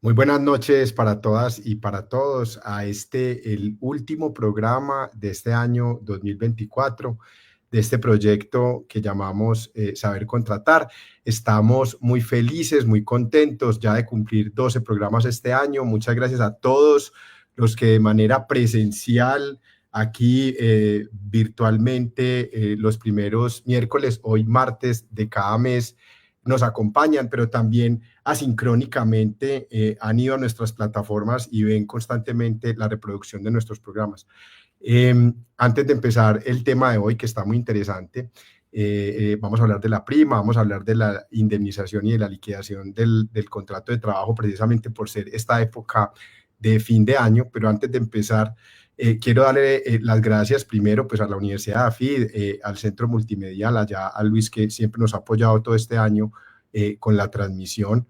Muy buenas noches para todas y para todos a el último programa de este año 2024, de este proyecto que llamamos Saber Contratar. Estamos muy felices, muy contentos ya de cumplir 12 programas este año. Muchas gracias a todos los que de manera presencial, aquí virtualmente, los primeros miércoles, hoy martes de cada mes, nos acompañan, pero también asincrónicamente han ido a nuestras plataformas y ven constantemente la reproducción de nuestros programas. Antes de empezar el tema de hoy, que está muy interesante, vamos a hablar de la prima, vamos a hablar de la indemnización y de la liquidación del contrato de trabajo, precisamente por ser esta época de fin de año. Pero antes de empezar, quiero darle las gracias primero pues a la Universidad de AFID, al Centro Multimedial, allá a Luis, que siempre nos ha apoyado todo este año con la transmisión,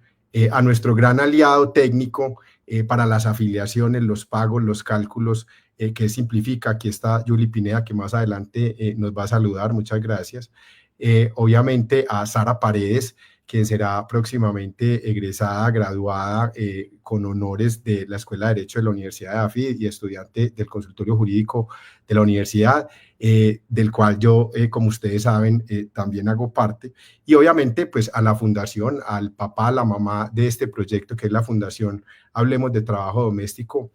a nuestro gran aliado técnico para las afiliaciones, los pagos, los cálculos, que simplifica. Aquí está Julie Pineda, que más adelante nos va a saludar. Muchas gracias. Obviamente a Sara Paredes, quien será próximamente egresada, graduada con honores de la Escuela de Derecho de la Universidad de AFID y estudiante del consultorio jurídico de la universidad, del cual yo, como ustedes saben, también hago parte. Y obviamente pues a la fundación, al papá, a la mamá de este proyecto, que es la Fundación Hablemos de Trabajo Doméstico,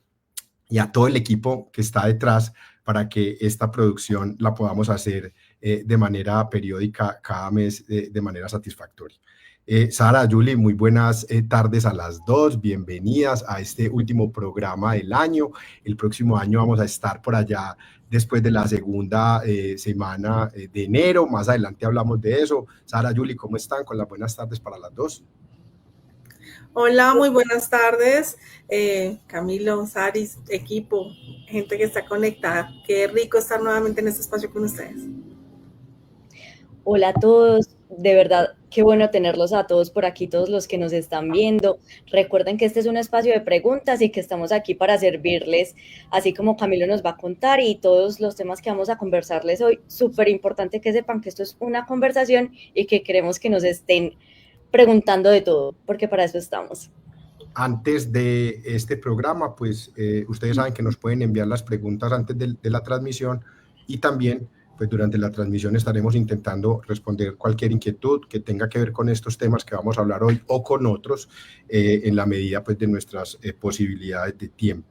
y a todo el equipo que está detrás para que esta producción la podamos hacer de manera periódica cada mes de manera satisfactoria. Sara, Julie, muy buenas tardes a las dos. Bienvenidas a este último programa del año. El próximo año vamos a estar por allá después de la segunda semana de enero. Más adelante hablamos de eso. Sara, Julie, ¿cómo están? Con las buenas tardes para las dos. Hola, muy buenas tardes. Camilo, Saris, equipo, gente que está conectada. Qué rico estar nuevamente en este espacio con ustedes. Hola a todos, de verdad, qué bueno tenerlos a todos por aquí, todos los que nos están viendo. Recuerden que este es un espacio de preguntas y que estamos aquí para servirles, así como Camilo nos va a contar y todos los temas que vamos a conversarles hoy. Súper importante que sepan que esto es una conversación y que queremos que nos estén preguntando de todo, porque para eso estamos. Antes de este programa, pues ustedes saben que nos pueden enviar las preguntas antes de la transmisión, y también pues durante la transmisión estaremos intentando responder cualquier inquietud que tenga que ver con estos temas que vamos a hablar hoy o con otros, en la medida pues de nuestras posibilidades de tiempo.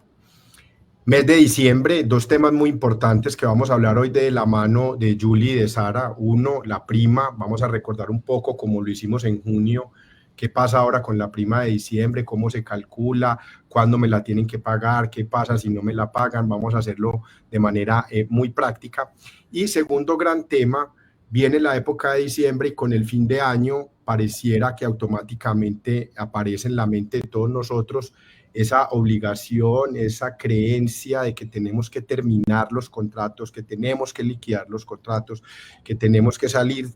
Mes de diciembre, dos temas muy importantes que vamos a hablar hoy de la mano de Julie y de Sara. Uno, la prima. Vamos a recordar un poco, como lo hicimos en junio, qué pasa ahora con la prima de diciembre, cómo se calcula, cuándo me la tienen que pagar, qué pasa si no me la pagan. Vamos a hacerlo de manera muy práctica. Y segundo gran tema, viene la época de diciembre y con el fin de año pareciera que automáticamente aparece en la mente de todos nosotros esa obligación, esa creencia de que tenemos que terminar los contratos, que tenemos que liquidar los contratos, que tenemos que salir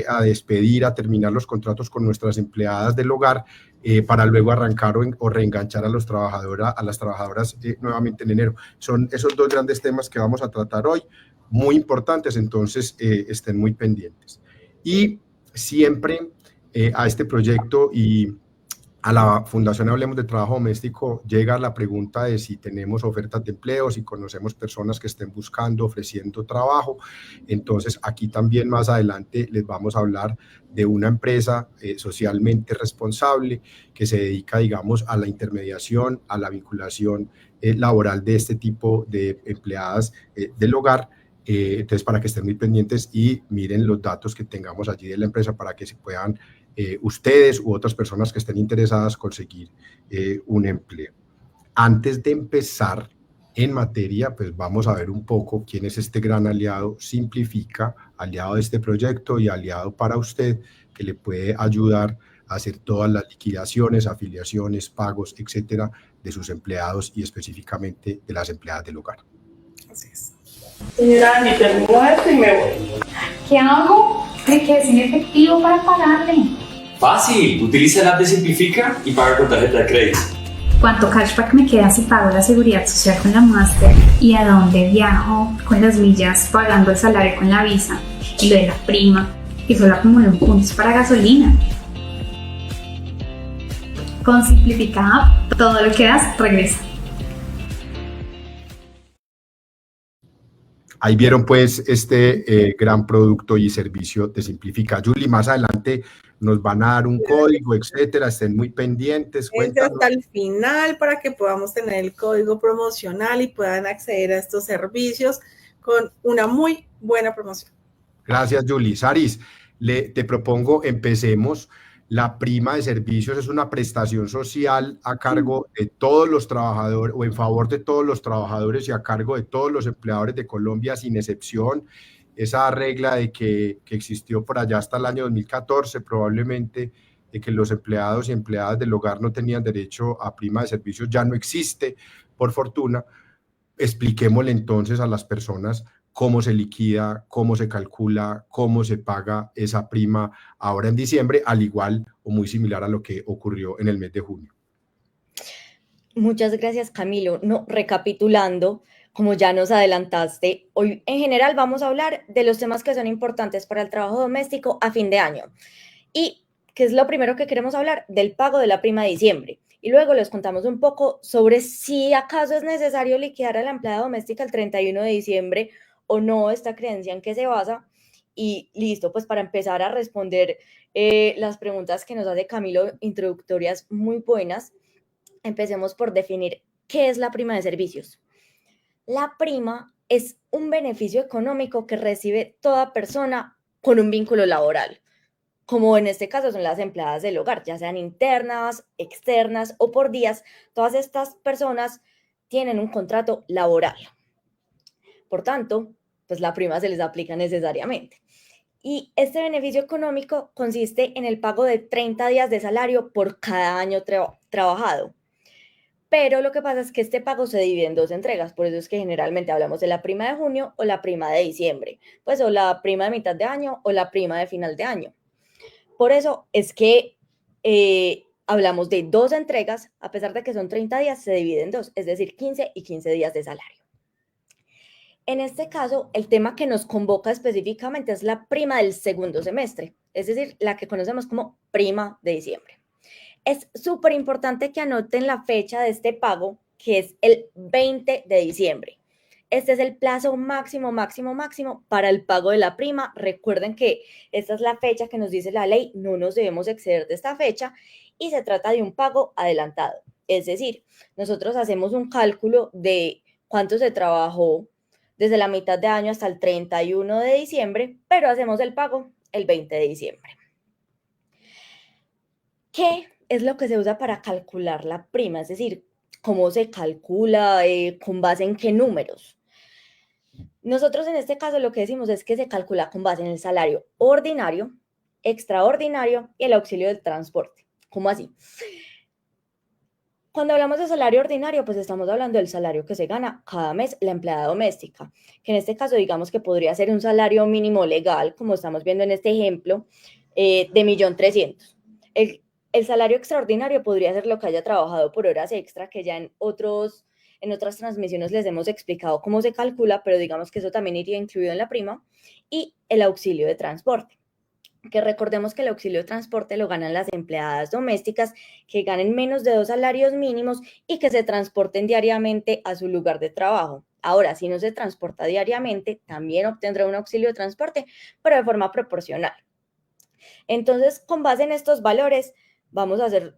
a despedir, a terminar los contratos con nuestras empleadas del hogar, para luego arrancar o reenganchar a las trabajadoras nuevamente en enero. Son esos dos grandes temas que vamos a tratar hoy, muy importantes, entonces estén muy pendientes. Y siempre a este proyecto y a la Fundación Hablemos de Trabajo Doméstico llega la pregunta de si tenemos ofertas de empleo, si conocemos personas que estén buscando, ofreciendo trabajo. Entonces aquí también más adelante les vamos a hablar de una empresa socialmente responsable que se dedica, digamos, a la intermediación, a la vinculación laboral de este tipo de empleadas del hogar. Entonces, para que estén muy pendientes y miren los datos que tengamos allí de la empresa para que se puedan ustedes u otras personas que estén interesadas conseguir un empleo. Antes de empezar en materia, pues vamos a ver un poco quién es este gran aliado Simplifica, aliado de este proyecto y aliado para usted, que le puede ayudar a hacer todas las liquidaciones, afiliaciones, pagos, etcétera, de sus empleados y específicamente de las empleadas del hogar. Así es. Señora, ni termino esto y me voy. ¿Qué hago? Me quedé sin efectivo para pagarle. Fácil, utiliza la app de Simplifica y paga con tarjeta de crédito. ¿Cuánto cashback me queda si pago la seguridad social con la Master? ¿Y a dónde viajo con las millas pagando el salario con la Visa? Y lo de la prima, y solo acumulo puntos para gasolina. Con Simplifica App, todo lo que das regresa. Ahí vieron pues este gran producto y servicio de Simplifica. Julie, más adelante nos van a dar un código, etcétera, estén muy pendientes. Cuéntanos. Hasta el final para que podamos tener el código promocional y puedan acceder a estos servicios con una muy buena promoción. Gracias, Julie. Saris, te propongo, empecemos. La prima de servicios es una prestación social a cargo de todos los trabajadores o en favor de todos los trabajadores y a cargo de todos los empleadores de Colombia sin excepción. Esa regla de que existió por allá hasta el año 2014 probablemente, de que los empleados y empleadas del hogar no tenían derecho a prima de servicios, ya no existe, por fortuna. Expliquémosle entonces a las personas cómo se liquida, cómo se calcula, cómo se paga esa prima ahora en diciembre, al igual o muy similar a lo que ocurrió en el mes de junio. Muchas gracias, Camilo. No, recapitulando, como ya nos adelantaste, hoy en general vamos a hablar de los temas que son importantes para el trabajo doméstico a fin de año. ¿Y qué es lo primero que queremos hablar? Del pago de la prima de diciembre. Y luego les contamos un poco sobre si acaso es necesario liquidar a la empleada doméstica el 31 de diciembre o no, esta creencia en qué se basa. Y listo, pues para empezar a responder las preguntas que nos hace Camilo, introductorias muy buenas, empecemos por definir qué es la prima de servicios. La prima es un beneficio económico que recibe toda persona con un vínculo laboral, como en este caso son las empleadas del hogar, ya sean internas, externas o por días. Todas estas personas tienen un contrato laboral. Por tanto, pues la prima se les aplica necesariamente. Y este beneficio económico consiste en el pago de 30 días de salario por cada año trabajado. Pero lo que pasa es que este pago se divide en dos entregas, por eso es que generalmente hablamos de la prima de junio o la prima de diciembre, pues o la prima de mitad de año o la prima de final de año. Por eso es que hablamos de dos entregas, a pesar de que son 30 días, se dividen en dos, es decir, 15 y 15 días de salario. En este caso, el tema que nos convoca específicamente es la prima del segundo semestre, es decir, la que conocemos como prima de diciembre. Es súper importante que anoten la fecha de este pago, que es el 20 de diciembre. Este es el plazo máximo para el pago de la prima. Recuerden que esta es la fecha que nos dice la ley, no nos debemos exceder de esta fecha y se trata de un pago adelantado. Es decir, nosotros hacemos un cálculo de cuánto se trabajó desde la mitad de año hasta el 31 de diciembre, pero hacemos el pago el 20 de diciembre. ¿Qué es lo que se usa para calcular la prima? Es decir, ¿cómo se calcula? ¿Con base en qué números? Nosotros en este caso lo que decimos es que se calcula con base en el salario ordinario, extraordinario y el auxilio del transporte. ¿Cómo así? Cuando hablamos de salario ordinario, pues estamos hablando del salario que se gana cada mes la empleada doméstica, que en este caso digamos que podría ser un salario mínimo legal, como estamos viendo en este ejemplo, de 1.300.000. El salario extraordinario podría ser lo que haya trabajado por horas extra, que ya en otras transmisiones les hemos explicado cómo se calcula, pero digamos que eso también iría incluido en la prima, y el auxilio de transporte, que recordemos que el auxilio de transporte lo ganan las empleadas domésticas que ganen menos de 2 salarios mínimos y que se transporten diariamente a su lugar de trabajo. Ahora, si no se transporta diariamente, también obtendrá un auxilio de transporte, pero de forma proporcional. Entonces, con base en estos valores, vamos a hacer,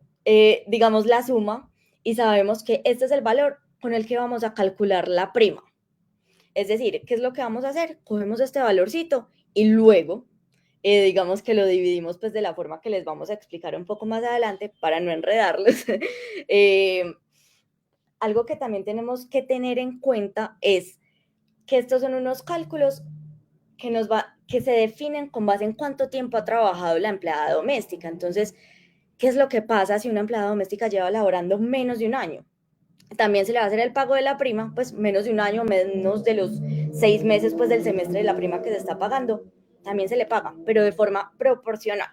digamos, la suma y sabemos que este es el valor con el que vamos a calcular la prima. Es decir, ¿qué es lo que vamos a hacer? Cogemos este valorcito y luego, digamos que lo dividimos pues de la forma que les vamos a explicar un poco más adelante para no enredarlos. Algo que también tenemos que tener en cuenta es que estos son unos cálculos que se definen con base en cuánto tiempo ha trabajado la empleada doméstica. Entonces, ¿qué es lo que pasa si una empleada doméstica lleva laborando menos de un año? También se le va a hacer el pago de la prima, pues menos de un año, menos de los 6 meses pues del semestre de la prima que se está pagando, también se le paga, pero de forma proporcional.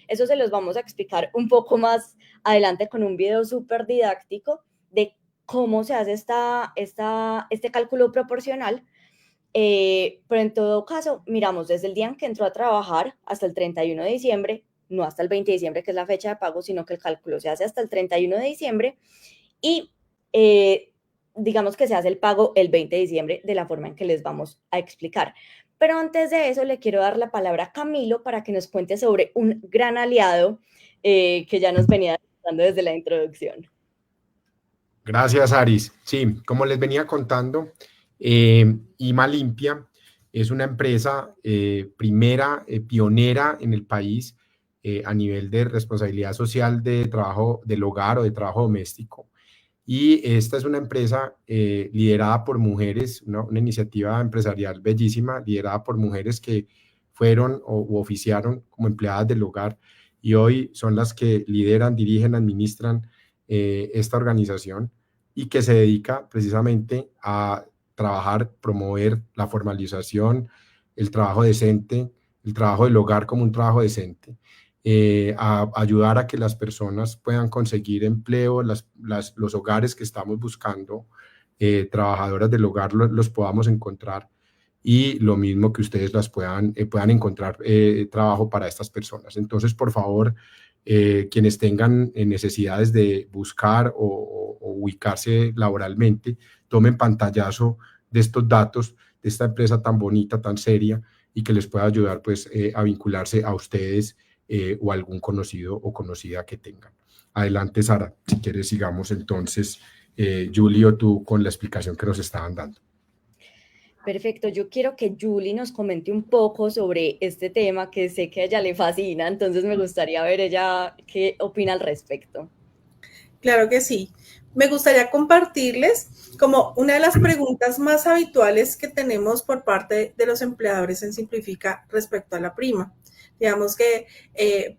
Eso se los vamos a explicar un poco más adelante con un video súper didáctico de cómo se hace este cálculo proporcional. Pero en todo caso, miramos desde el día en que entró a trabajar hasta el 31 de diciembre, no hasta el 20 de diciembre, que es la fecha de pago, sino que el cálculo se hace hasta el 31 de diciembre y digamos que se hace el pago el 20 de diciembre de la forma en que les vamos a explicar. Pero antes de eso le quiero dar la palabra a Camilo para que nos cuente sobre un gran aliado que ya nos venía dando desde la introducción. Gracias, Aris. Sí, como les venía contando, IMA Limpia es una empresa primera, pionera en el país a nivel de responsabilidad social de trabajo del hogar o de trabajo doméstico. Y esta es una empresa liderada por mujeres, una iniciativa empresarial bellísima, liderada por mujeres que fueron u oficiaron como empleadas del hogar y hoy son las que lideran, dirigen, administran esta organización y que se dedica precisamente a trabajar, promover la formalización, el trabajo decente, el trabajo del hogar como un trabajo decente. A ayudar a que las personas puedan conseguir empleo, los hogares que estamos buscando, trabajadoras del hogar los podamos encontrar y lo mismo que ustedes puedan encontrar trabajo para estas personas. Entonces, por favor, quienes tengan necesidades de buscar o ubicarse laboralmente, tomen pantallazo de estos datos, de esta empresa tan bonita, tan seria y que les pueda ayudar pues, a vincularse a ustedes o algún conocido o conocida que tengan. Adelante, Sara, si quieres sigamos entonces, Julie o tú con la explicación que nos estaban dando. Perfecto, yo quiero que Julie nos comente un poco sobre este tema que sé que a ella le fascina, entonces me gustaría ver ella qué opina al respecto. Claro que sí. Me gustaría compartirles como una de las preguntas más habituales que tenemos por parte de los empleadores en Simplifica respecto a la prima. Digamos que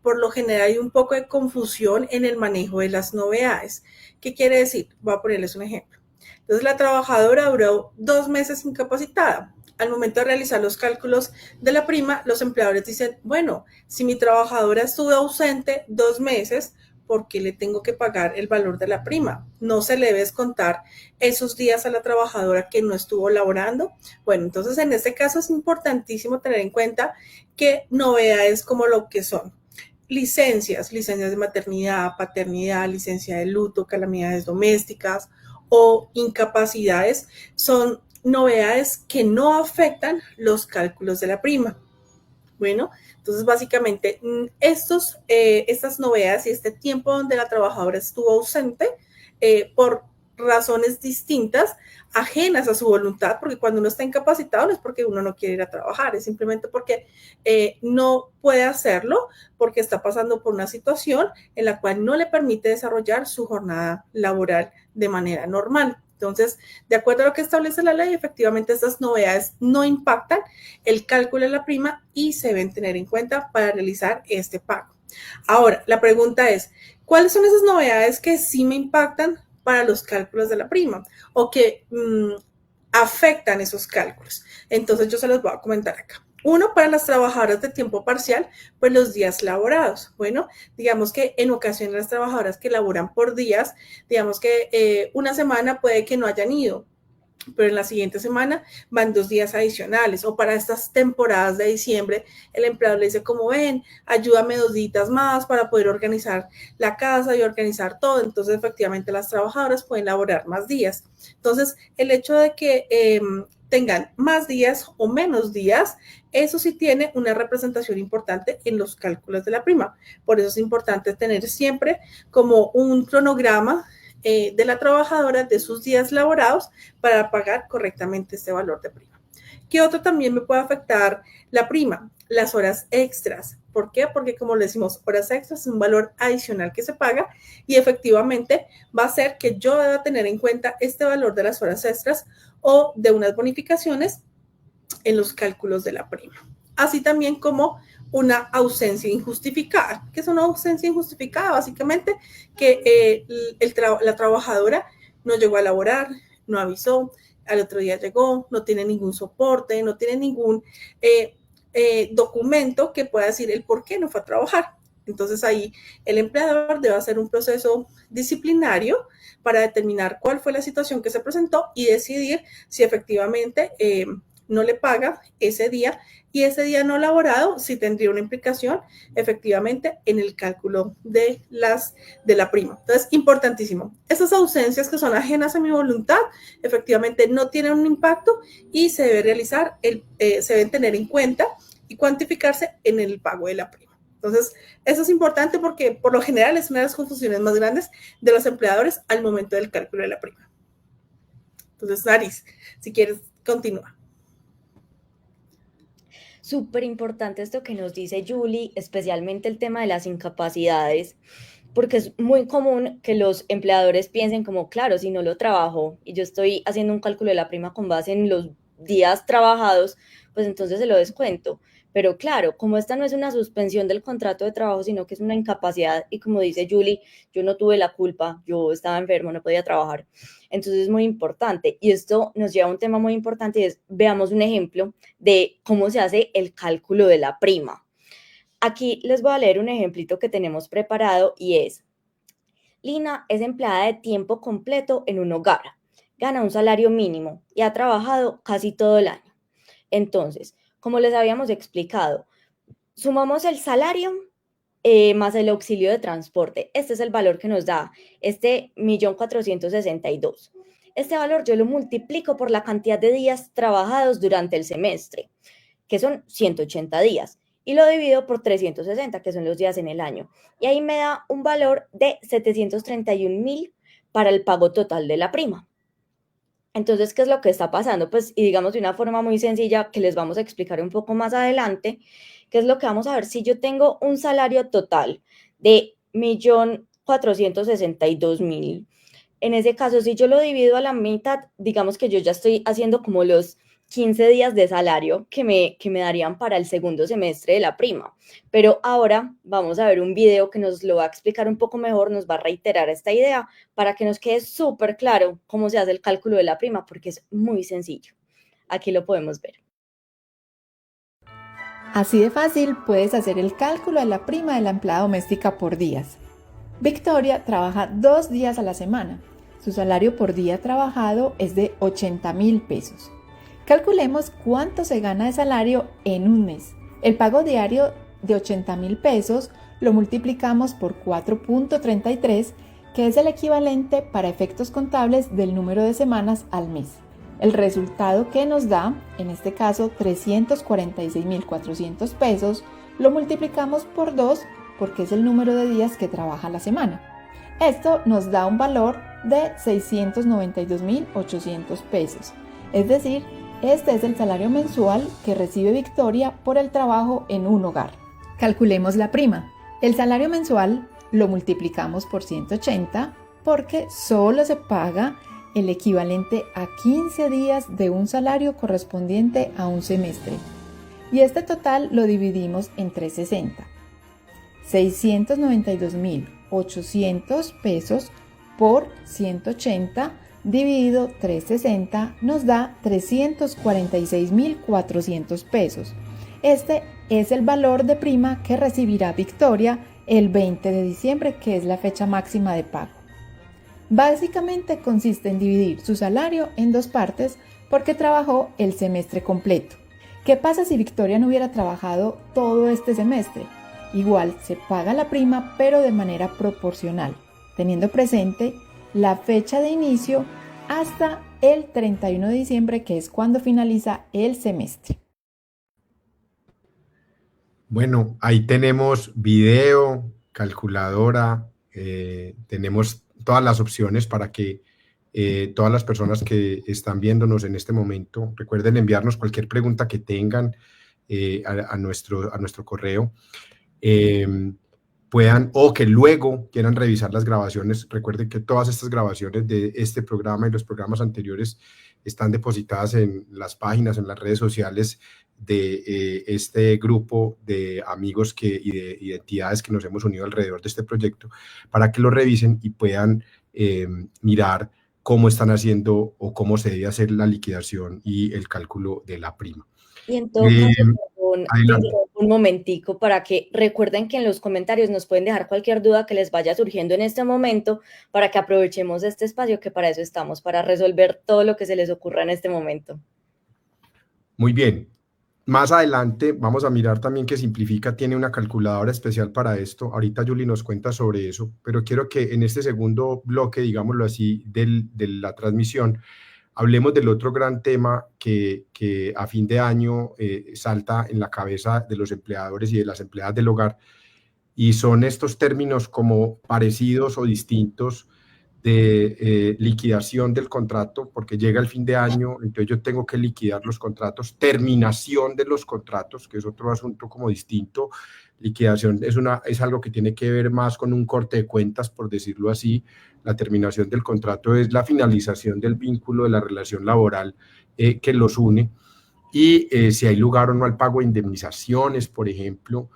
por lo general hay un poco de confusión en el manejo de las novedades. ¿Qué quiere decir? Voy a ponerles un ejemplo. Entonces, la trabajadora duró 2 meses incapacitada. Al momento de realizar los cálculos de la prima, los empleadores dicen, bueno, si mi trabajadora estuvo ausente 2 meses, ¿por qué le tengo que pagar el valor de la prima? ¿No se le debe descontar esos días a la trabajadora que no estuvo laborando? Bueno, entonces en este caso es importantísimo tener en cuenta que novedades como lo que son licencias de maternidad, paternidad, licencia de luto, calamidades domésticas o incapacidades son novedades que no afectan los cálculos de la prima. Bueno, entonces básicamente estas novedades y este tiempo donde la trabajadora estuvo ausente por razones distintas, ajenas a su voluntad, porque cuando uno está incapacitado no es porque uno no quiere ir a trabajar, es simplemente porque no puede hacerlo, porque está pasando por una situación en la cual no le permite desarrollar su jornada laboral de manera normal. Entonces, de acuerdo a lo que establece la ley, efectivamente estas novedades no impactan el cálculo de la prima y se deben tener en cuenta para realizar este pago. Ahora, la pregunta es, ¿cuáles son esas novedades que sí me impactan para los cálculos de la prima o que afectan esos cálculos? Entonces, yo se los voy a comentar acá. Uno, para las trabajadoras de tiempo parcial, pues los días laborados. Bueno, digamos que en ocasiones las trabajadoras que laboran por días, digamos que una semana puede que no hayan ido, pero en la siguiente semana van 2 días adicionales. O para estas temporadas de diciembre, el empleador le dice, como ven, ayúdame 2 días más para poder organizar la casa y organizar todo. Entonces, efectivamente, las trabajadoras pueden laborar más días. Entonces, el hecho de que tengan más días o menos días, eso sí tiene una representación importante en los cálculos de la prima. Por eso es importante tener siempre como un cronograma de la trabajadora de sus días laborados para pagar correctamente este valor de prima. ¿Qué otro también me puede afectar la prima? Las horas extras. ¿Por qué? Porque como le decimos, horas extras es un valor adicional que se paga y efectivamente va a ser que yo deba tener en cuenta este valor de las horas extras o de unas bonificaciones en los cálculos de la prima. Así también como una ausencia injustificada. ¿Qué es una ausencia injustificada? Básicamente que la trabajadora no llegó a laborar, no avisó, al otro día llegó, no tiene ningún soporte, no tiene ningún documento que pueda decir el por qué no fue a trabajar. Entonces ahí el empleador debe hacer un proceso disciplinario para determinar cuál fue la situación que se presentó y decidir si efectivamente no le paga ese día y ese día no laborado sí tendría una implicación efectivamente en el cálculo de la prima. Entonces, importantísimo. Estas ausencias que son ajenas a mi voluntad efectivamente no tienen un impacto y se debe realizar, se deben tener en cuenta y cuantificarse en el pago de la prima. Entonces, eso es importante porque por lo general es una de las confusiones más grandes de los empleadores al momento del cálculo de la prima. Entonces, Naris, si quieres, continúa. Súper importante esto que nos dice Julie, especialmente el tema de las incapacidades, porque es muy común que los empleadores piensen como, claro, si no lo trabajo y yo estoy haciendo un cálculo de la prima con base en los días trabajados, pues entonces se lo descuento. Pero claro, como esta no es una suspensión del contrato de trabajo, sino que es una incapacidad y como dice Julie, yo no tuve la culpa, yo estaba enfermo, no podía trabajar. Entonces es muy importante y esto nos lleva a un tema muy importante y es, veamos un ejemplo de cómo se hace el cálculo de la prima. Aquí les voy a leer un ejemplito que tenemos preparado y es, Lina es empleada de tiempo completo en un hogar, gana un salario mínimo y ha trabajado casi todo el año. Entonces, como les habíamos explicado, sumamos el salario más el auxilio de transporte. Este es el valor que nos da este 1.462.000. Este valor yo lo multiplico por la cantidad de días trabajados durante el semestre, que son 180 días, y lo divido por 360, que son los días en el año. Y ahí me da un valor de 731.000 para el pago total de la prima. Entonces, ¿qué es lo que está pasando? Pues, y digamos de una forma muy sencilla que les vamos a explicar un poco más adelante, ¿qué es lo que vamos a ver? Si yo tengo un salario total de 1.462.000, en ese caso, si yo lo divido a la mitad, digamos que yo ya estoy haciendo como los 15 días de salario que me darían para el segundo semestre de la prima. Pero ahora vamos a ver un video que nos lo va a explicar un poco mejor, nos va a reiterar esta idea para que nos quede súper claro cómo se hace el cálculo de la prima, porque es muy sencillo. Aquí lo podemos ver. Así de fácil puedes hacer el cálculo de la prima de la empleada doméstica por días. Victoria trabaja 2 días a la semana. Su salario por día trabajado es de 80.000 pesos. Calculemos cuánto se gana de salario en un mes. El pago diario de 80.000 pesos lo multiplicamos por 4.33, que es el equivalente para efectos contables del número de semanas al mes. El resultado que nos da, en este caso 346.400 pesos, lo multiplicamos por 2 porque es el número de días que trabaja la semana. Esto nos da un valor de 692.800 pesos. Es decir, este es el salario mensual que recibe Victoria por el trabajo en un hogar. Calculemos la prima. El salario mensual lo multiplicamos por 180 porque solo se paga el equivalente a 15 días de un salario correspondiente a un semestre. Y este total lo dividimos en 360. 692.800 pesos por 180 dividido 360 nos da 346.400 pesos. Este es el valor de prima que recibirá Victoria el 20 de diciembre, que es la fecha máxima de pago. Básicamente consiste en dividir su salario en 2 partes porque trabajó el semestre completo. ¿Qué pasa si Victoria no hubiera trabajado todo este semestre? Igual se paga la prima, pero de manera proporcional, teniendo presente la fecha de inicio hasta el 31 de diciembre, que es cuando finaliza el semestre. Bueno, ahí tenemos video, calculadora, tenemos todas las opciones para que todas las personas que están viéndonos en este momento recuerden enviarnos cualquier pregunta que tengan a nuestro correo. Puedan o que luego quieran revisar las grabaciones. Recuerden que todas estas grabaciones de este programa y los programas anteriores están depositadas en las páginas, en las redes sociales de este grupo de amigos y de entidades que nos hemos unido alrededor de este proyecto, para que lo revisen y puedan mirar cómo están haciendo o cómo se debe hacer la liquidación y el cálculo de la prima. Y en todo caso, un momentico para que recuerden que en los comentarios nos pueden dejar cualquier duda que les vaya surgiendo en este momento para que aprovechemos este espacio, que para eso estamos, para resolver todo lo que se les ocurra en este momento. Muy bien. Más adelante vamos a mirar también que Simplifica tiene una calculadora especial para esto. Ahorita Julie nos cuenta sobre eso, pero quiero que en este segundo bloque, digámoslo así, de la transmisión, hablemos del otro gran tema que a fin de año salta en la cabeza de los empleadores y de las empleadas del hogar, y son estos términos como parecidos o distintos de liquidación del contrato, porque llega el fin de año, entonces yo tengo que liquidar los contratos, terminación de los contratos, que es otro asunto como distinto. Liquidación es algo que tiene que ver más con un corte de cuentas, por decirlo así. La terminación del contrato es la finalización del vínculo de la relación laboral que los une, y si hay lugar o no al pago de indemnizaciones, por ejemplo,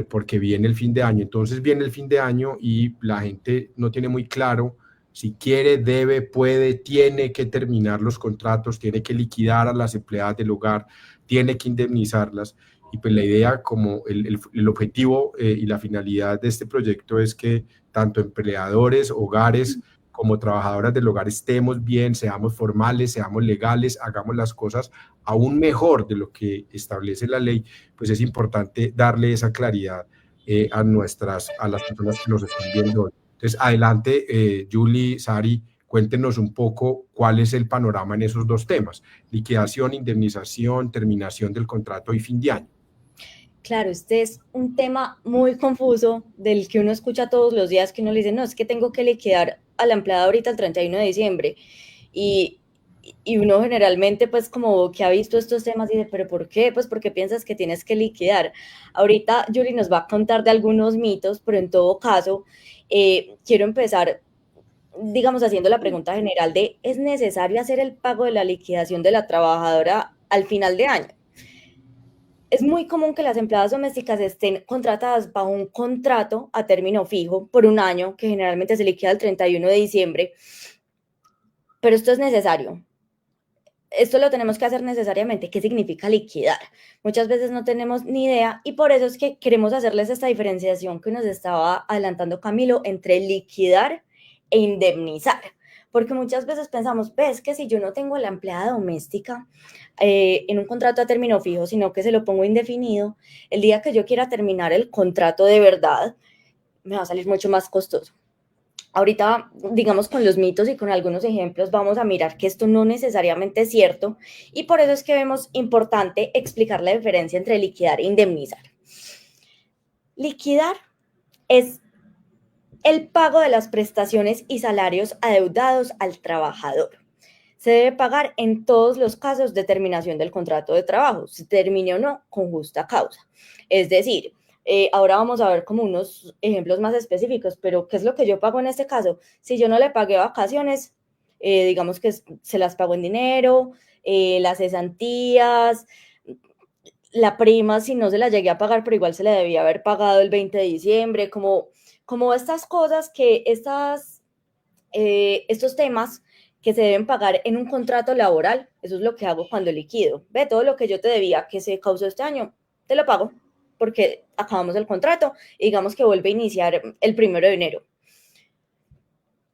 porque viene el fin de año. Entonces viene el fin de año y la gente no tiene muy claro si quiere, debe, puede, tiene que terminar los contratos, tiene que liquidar a las empleadas del hogar, tiene que indemnizarlas. Y pues la idea, como el objetivo y la finalidad de este proyecto es que tanto empleadores, hogares, como trabajadoras del hogar estemos bien, seamos formales, seamos legales, hagamos las cosas aún mejor de lo que establece la ley. Pues es importante darle esa claridad a las personas que nos están viendo hoy. Entonces, adelante, Julie, Sari, cuéntenos un poco cuál es el panorama en esos dos temas: liquidación, indemnización, terminación del contrato y fin de año. Claro, este es un tema muy confuso del que uno escucha todos los días, que uno le dice, no, es que tengo que liquidar a la empleada ahorita el 31 de diciembre. Y uno generalmente, pues, como que ha visto estos temas, dice, ¿pero por qué? Pues porque piensas que tienes que liquidar. Ahorita Yuri nos va a contar de algunos mitos, pero en todo caso, quiero empezar, digamos, haciendo la pregunta general de, ¿es necesario hacer el pago de la liquidación de la trabajadora al final de año? Es muy común que las empleadas domésticas estén contratadas bajo un contrato a término fijo por un año, que generalmente se liquida el 31 de diciembre, pero esto es necesario. Esto lo tenemos que hacer necesariamente. ¿Qué significa liquidar? Muchas veces no tenemos ni idea, y por eso es que queremos hacerles esta diferenciación que nos estaba adelantando Camilo entre liquidar e indemnizar. Porque muchas veces pensamos, ves que si yo no tengo a la empleada doméstica en un contrato a término fijo, sino que se lo pongo indefinido, el día que yo quiera terminar el contrato de verdad, me va a salir mucho más costoso. Ahorita, digamos, con los mitos y con algunos ejemplos, vamos a mirar que esto no necesariamente es cierto, y por eso es que vemos importante explicar la diferencia entre liquidar e indemnizar. Liquidar es el pago de las prestaciones y salarios adeudados al trabajador. Se debe pagar en todos los casos de terminación del contrato de trabajo, se termine o no con justa causa. Es decir, ahora vamos a ver como unos ejemplos más específicos, pero ¿qué es lo que yo pago en este caso? Si yo no le pagué vacaciones, digamos que se las pago en dinero, las cesantías, la prima, si no se la llegué a pagar, pero igual se la debía haber pagado el 20 de diciembre, como estas cosas que estos temas que se deben pagar en un contrato laboral. Eso es lo que hago cuando liquido. Ve, todo lo que yo te debía que se causó este año, te lo pago porque acabamos el contrato y digamos que vuelve a iniciar el 1 de enero.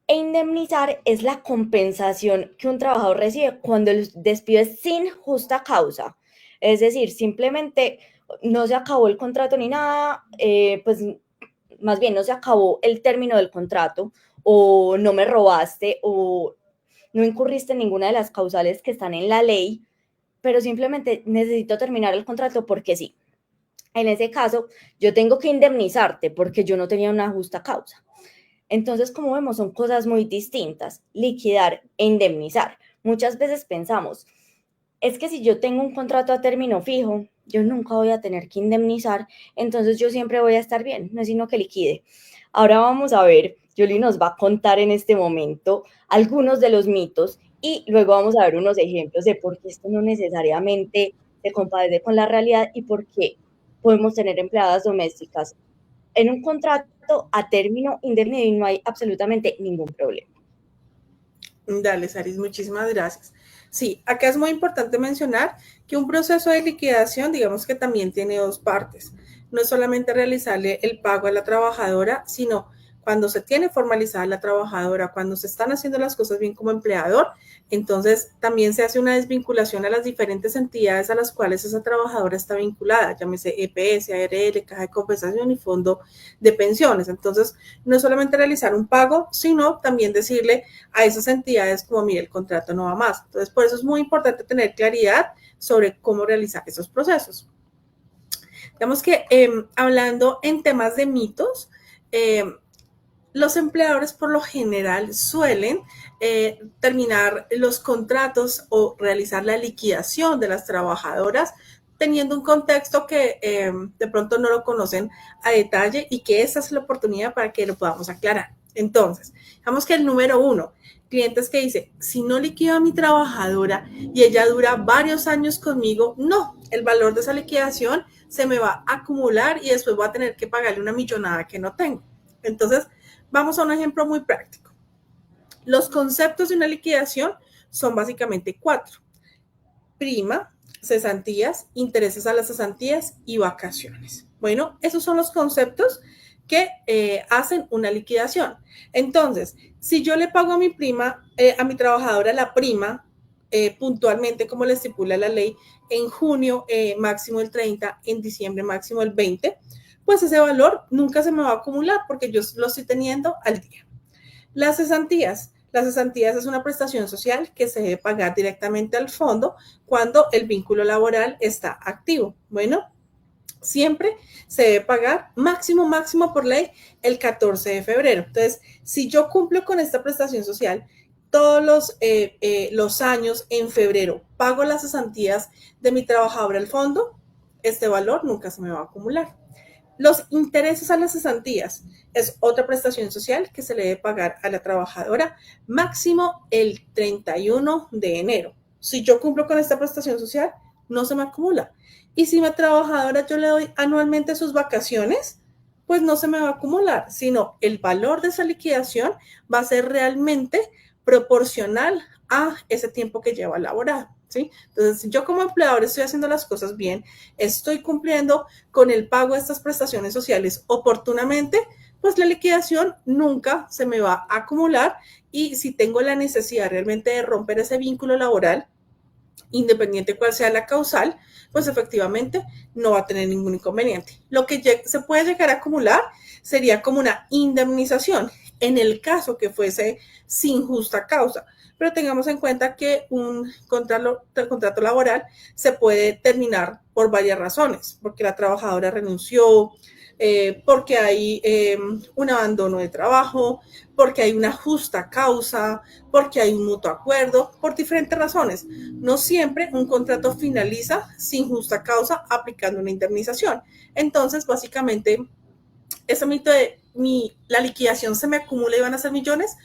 E indemnizar es la compensación que un trabajador recibe cuando el despido es sin justa causa. Es decir, simplemente no se acabó el contrato ni nada, pues más bien no se acabó el término del contrato, o no me robaste, o no incurriste en ninguna de las causales que están en la ley, pero simplemente necesito terminar el contrato porque sí. En ese caso, yo tengo que indemnizarte porque yo no tenía una justa causa. Entonces, como vemos, son cosas muy distintas, liquidar e indemnizar. Muchas veces pensamos, es que si yo tengo un contrato a término fijo, yo nunca voy a tener que indemnizar, entonces yo siempre voy a estar bien, no es sino que liquide. Ahora vamos a ver, Yoli nos va a contar en este momento algunos de los mitos y luego vamos a ver unos ejemplos de por qué esto no necesariamente se compadece con la realidad y por qué podemos tener empleadas domésticas en un contrato a término indefinido y no hay absolutamente ningún problema. Dale, Saris, muchísimas gracias. Sí, acá es muy importante mencionar que un proceso de liquidación, digamos que también tiene dos partes. No es solamente realizarle el pago a la trabajadora, sino cuando se tiene formalizada la trabajadora, cuando se están haciendo las cosas bien como empleador, entonces también se hace una desvinculación a las diferentes entidades a las cuales esa trabajadora está vinculada, llámese EPS, ARL, Caja de Compensación y Fondo de Pensiones. Entonces, no es solamente realizar un pago, sino también decirle a esas entidades como, mire, el contrato no va más. Entonces, por eso es muy importante tener claridad sobre cómo realizar esos procesos. Digamos que hablando en temas de mitos, los empleadores por lo general suelen terminar los contratos o realizar la liquidación de las trabajadoras teniendo un contexto que de pronto no lo conocen a detalle y que esa es la oportunidad para que lo podamos aclarar. Entonces, digamos que el número 1, clientes que dicen, si no liquido a mi trabajadora y ella dura varios años conmigo, no, el valor de esa liquidación se me va a acumular y después voy a tener que pagarle una millonada que no tengo. Entonces, vamos a un ejemplo muy práctico. Los conceptos de una liquidación son básicamente 4. Prima, cesantías, intereses a las cesantías y vacaciones. Bueno, esos son los conceptos que hacen una liquidación. Entonces, si yo le pago a mi prima, a mi trabajadora la prima, puntualmente como le estipula la ley, en junio máximo el 30, en diciembre máximo el 20, pues ese valor nunca se me va a acumular porque yo lo estoy teniendo al día. Las cesantías es una prestación social que se debe pagar directamente al fondo cuando el vínculo laboral está activo. Bueno, siempre se debe pagar máximo por ley el 14 de febrero. Entonces, si yo cumplo con esta prestación social, todos los años en febrero pago las cesantías de mi trabajadora al fondo, este valor nunca se me va a acumular. Los intereses a las cesantías es otra prestación social que se le debe pagar a la trabajadora máximo el 31 de enero. Si yo cumplo con esta prestación social, no se me acumula. Y si mi trabajadora yo le doy anualmente sus vacaciones, pues no se me va a acumular, sino el valor de esa liquidación va a ser realmente proporcional a ese tiempo que lleva laborado. ¿Sí? Entonces, yo como empleador estoy haciendo las cosas bien, estoy cumpliendo con el pago de estas prestaciones sociales oportunamente, pues la liquidación nunca se me va a acumular y si tengo la necesidad realmente de romper ese vínculo laboral, independiente cuál sea la causal, pues efectivamente no va a tener ningún inconveniente. Lo que se puede llegar a acumular sería como una indemnización en el caso que fuese sin justa causa. Pero tengamos en cuenta que un contrato laboral se puede terminar por varias razones, porque la trabajadora renunció, porque hay un abandono de trabajo, porque hay una justa causa, porque hay un mutuo acuerdo, por diferentes razones. No siempre un contrato finaliza sin justa causa aplicando una indemnización. Entonces, básicamente, ese mito de la liquidación se me acumula y van a ser millones,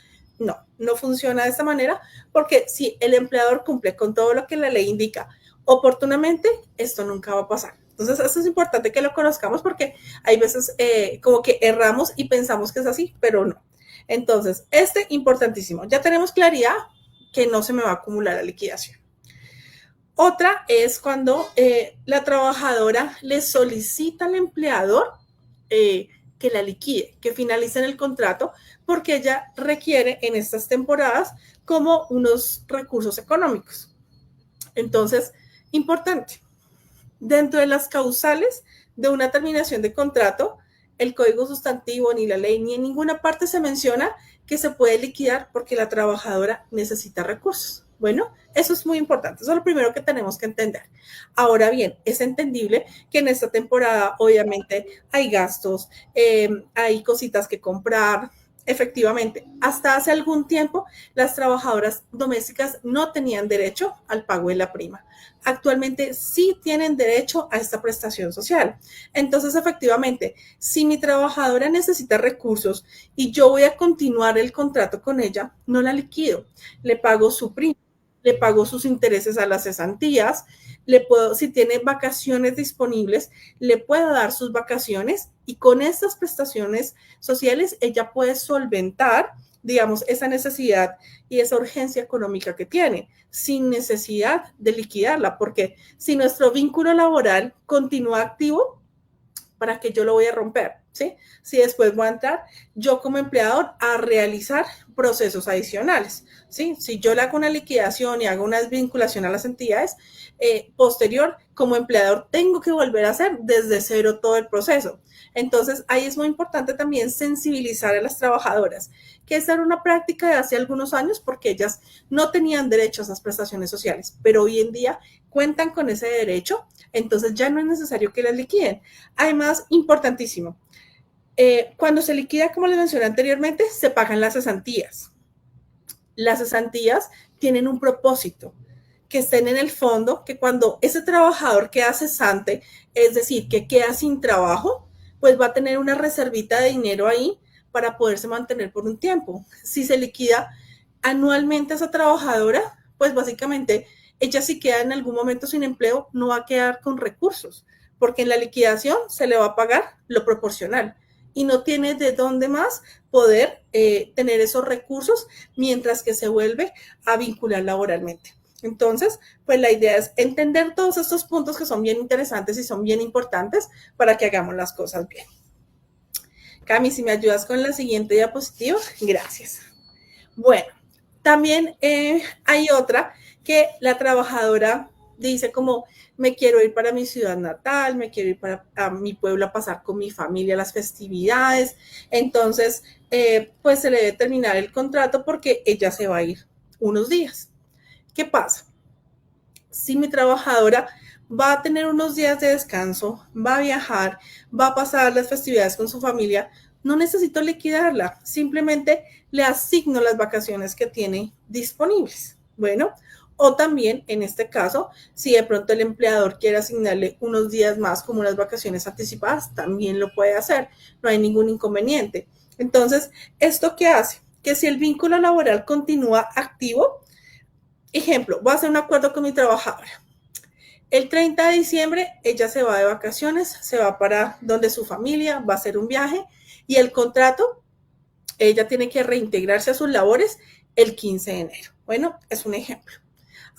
no funciona de esta manera, porque si el empleador cumple con todo lo que la ley indica oportunamente, esto nunca va a pasar. Entonces, esto es importante que lo conozcamos porque hay veces como que erramos y pensamos que es así, pero no. Entonces, importantísimo. Ya tenemos claridad que no se me va a acumular la liquidación. Otra es cuando la trabajadora le solicita al empleador que la liquide, que finalicen el contrato, porque ella requiere en estas temporadas como unos recursos económicos. Entonces, importante, dentro de las causales de una terminación de contrato, el código sustantivo, ni la ley, ni en ninguna parte se menciona que se puede liquidar porque la trabajadora necesita recursos. Bueno, eso es muy importante. Eso es lo primero que tenemos que entender. Ahora bien, es entendible que en esta temporada obviamente hay gastos, hay cositas que comprar. Efectivamente, hasta hace algún tiempo las trabajadoras domésticas no tenían derecho al pago de la prima. Actualmente sí tienen derecho a esta prestación social. Entonces, efectivamente, si mi trabajadora necesita recursos y yo voy a continuar el contrato con ella, no la liquido, le pago su prima, le pago sus intereses a las cesantías, si tiene vacaciones disponibles, le puedo dar sus vacaciones y con estas prestaciones sociales ella puede solventar, digamos, esa necesidad y esa urgencia económica que tiene, sin necesidad de liquidarla, porque si nuestro vínculo laboral continúa activo, ¿para qué yo lo voy a romper? ¿sí? Si después voy a entrar yo como empleador a realizar procesos adicionales, ¿sí? Si yo le hago una liquidación y hago una desvinculación a las entidades, posterior, como empleador, tengo que volver a hacer desde cero todo el proceso. Entonces, ahí es muy importante también sensibilizar a las trabajadoras, que esa era una práctica de hace algunos años porque ellas no tenían derecho a esas prestaciones sociales, pero hoy en día cuentan con ese derecho, entonces ya no es necesario que las liquiden. Además, importantísimo, cuando se liquida, como les mencioné anteriormente, se pagan las cesantías. Las cesantías tienen un propósito, que estén en el fondo, que cuando ese trabajador queda cesante, es decir, que queda sin trabajo, pues va a tener una reservita de dinero ahí para poderse mantener por un tiempo. Si se liquida anualmente a esa trabajadora, pues básicamente ella si queda en algún momento sin empleo, no va a quedar con recursos, porque en la liquidación se le va a pagar lo proporcional y no tiene de dónde más poder tener esos recursos mientras que se vuelve a vincular laboralmente. Entonces, pues la idea es entender todos estos puntos que son bien interesantes y son bien importantes para que hagamos las cosas bien. Cami, si me ayudas con la siguiente diapositiva, gracias. Bueno, también hay otra que la trabajadora dice como, me quiero ir para mi ciudad natal, me quiero ir a mi pueblo a pasar con mi familia las festividades. Entonces, pues se le debe terminar el contrato porque ella se va a ir unos días. ¿Qué pasa? Si mi trabajadora va a tener unos días de descanso, va a viajar, va a pasar las festividades con su familia, no necesito liquidarla, simplemente le asigno las vacaciones que tiene disponibles. Bueno, o también, en este caso, si de pronto el empleador quiere asignarle unos días más como unas vacaciones anticipadas, también lo puede hacer, no hay ningún inconveniente. Entonces, ¿esto qué hace? Que si el vínculo laboral continúa activo, ejemplo, voy a hacer un acuerdo con mi trabajadora. El 30 de diciembre ella se va de vacaciones, se va para donde su familia, va a hacer un viaje y el contrato, ella tiene que reintegrarse a sus labores el 15 de enero. Bueno, es un ejemplo.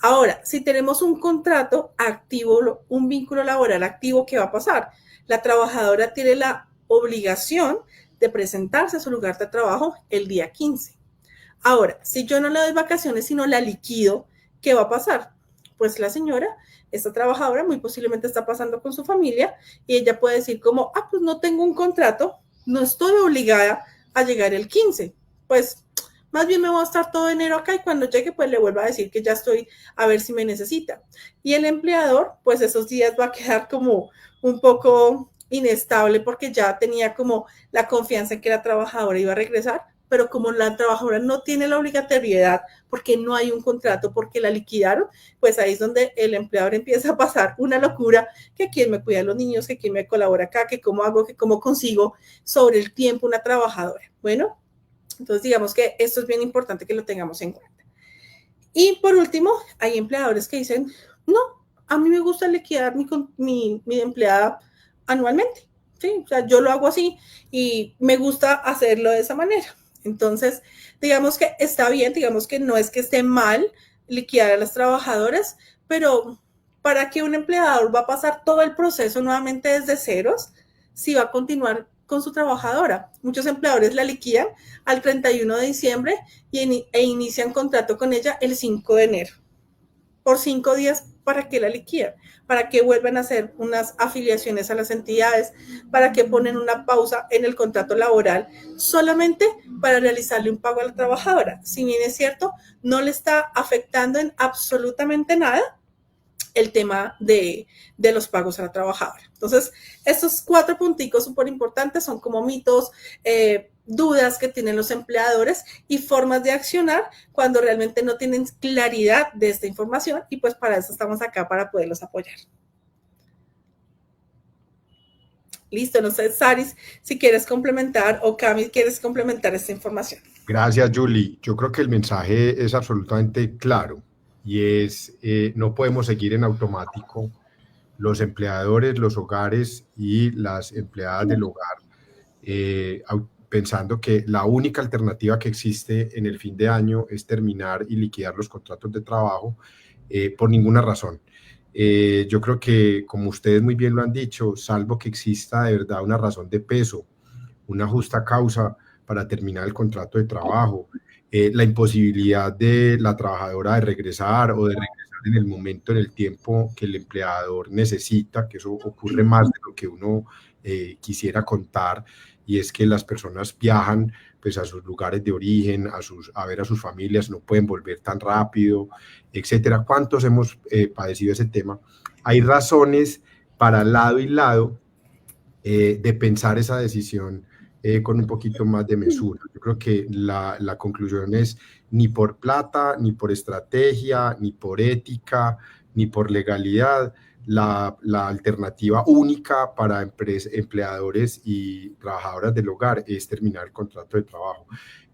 Ahora, si tenemos un contrato activo, un vínculo laboral activo, ¿qué va a pasar? La trabajadora tiene la obligación de presentarse a su lugar de trabajo el día 15. Ahora, si yo no le doy vacaciones, sino la liquido, ¿qué va a pasar? Pues la señora, esta trabajadora, muy posiblemente está pasando con su familia y ella puede decir como, pues no tengo un contrato, no estoy obligada a llegar el 15. Pues más bien me voy a estar todo enero acá y cuando llegue, pues le vuelvo a decir que ya estoy a ver si me necesita. Y el empleador, pues esos días va a quedar como un poco inestable porque ya tenía como la confianza en que la trabajadora iba a regresar, pero como la trabajadora no tiene la obligatoriedad porque no hay un contrato, porque la liquidaron, pues ahí es donde el empleador empieza a pasar una locura, que quién me cuida a los niños, que quién me colabora acá, que cómo hago, que cómo consigo sobre el tiempo una trabajadora. Bueno, entonces digamos que esto es bien importante que lo tengamos en cuenta. Y por último, hay empleadores que dicen, no, a mí me gusta liquidar mi empleada anualmente, ¿sí? O sea, yo lo hago así y me gusta hacerlo de esa manera. Entonces, digamos que está bien, digamos que no es que esté mal liquidar a las trabajadoras, pero ¿para qué un empleador va a pasar todo el proceso nuevamente desde ceros si va a continuar con su trabajadora? Muchos empleadores la liquidan al 31 de diciembre e inician contrato con ella el 5 de enero. Por 5 días, ¿para qué la liquidan? ¿Para qué vuelven a hacer unas afiliaciones a las entidades? ¿Para qué ponen una pausa en el contrato laboral? Solamente para realizarle un pago a la trabajadora. Si bien es cierto, no le está afectando en absolutamente nada el tema de los pagos a la trabajadora. Entonces, estos 4 punticos súper importantes son como mitos, dudas que tienen los empleadores y formas de accionar cuando realmente no tienen claridad de esta información y pues para eso estamos acá, para poderlos apoyar. Listo, no sé, Saris, si quieres complementar o Cami, ¿quieres complementar esta información? Gracias, Julie. Yo creo que el mensaje es absolutamente claro y es, no podemos seguir en automático. Los empleadores, los hogares y las empleadas del hogar pensando que la única alternativa que existe en el fin de año es terminar y liquidar los contratos de trabajo por ninguna razón. Yo creo que, como ustedes muy bien lo han dicho, salvo que exista de verdad una razón de peso una justa causa para terminar el contrato de trabajo, la imposibilidad de la trabajadora de regresar o de regresar en el momento, en el tiempo que el empleador necesita, que eso ocurre más de lo que uno quisiera contar, y es que las personas viajan pues a sus lugares de origen, a ver a sus familias, no pueden volver tan rápido, etcétera. ¿Cuántos hemos padecido ese tema? Hay razones para lado y lado de pensar esa decisión con un poquito más de mesura. Yo creo que la conclusión es ni por plata, ni por estrategia, ni por ética, ni por legalidad. La alternativa única para empleadores y trabajadoras del hogar es terminar el contrato de trabajo.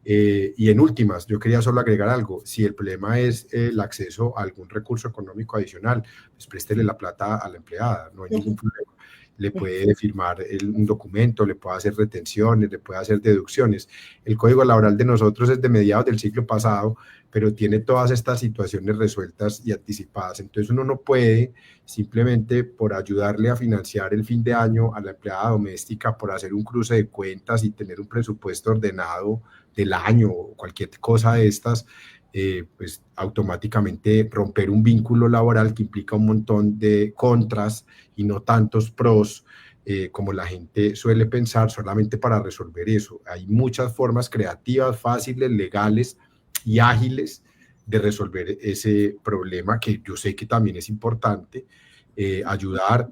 Y en últimas, yo quería solo agregar algo. Si el problema es el acceso a algún recurso económico adicional, pues préstele la plata a la empleada, no hay ningún problema. Le puede firmar un documento, le puede hacer retenciones, le puede hacer deducciones. El Código Laboral de nosotros es de mediados del siglo pasado, pero tiene todas estas situaciones resueltas y anticipadas. Entonces uno no puede simplemente por ayudarle a financiar el fin de año a la empleada doméstica, por hacer un cruce de cuentas y tener un presupuesto ordenado del año o cualquier cosa de estas, pues automáticamente romper un vínculo laboral que implica un montón de contras y no tantos pros como la gente suele pensar solamente para resolver eso. Hay muchas formas creativas, fáciles, legales y ágiles de resolver ese problema, que yo sé que también es importante ayudar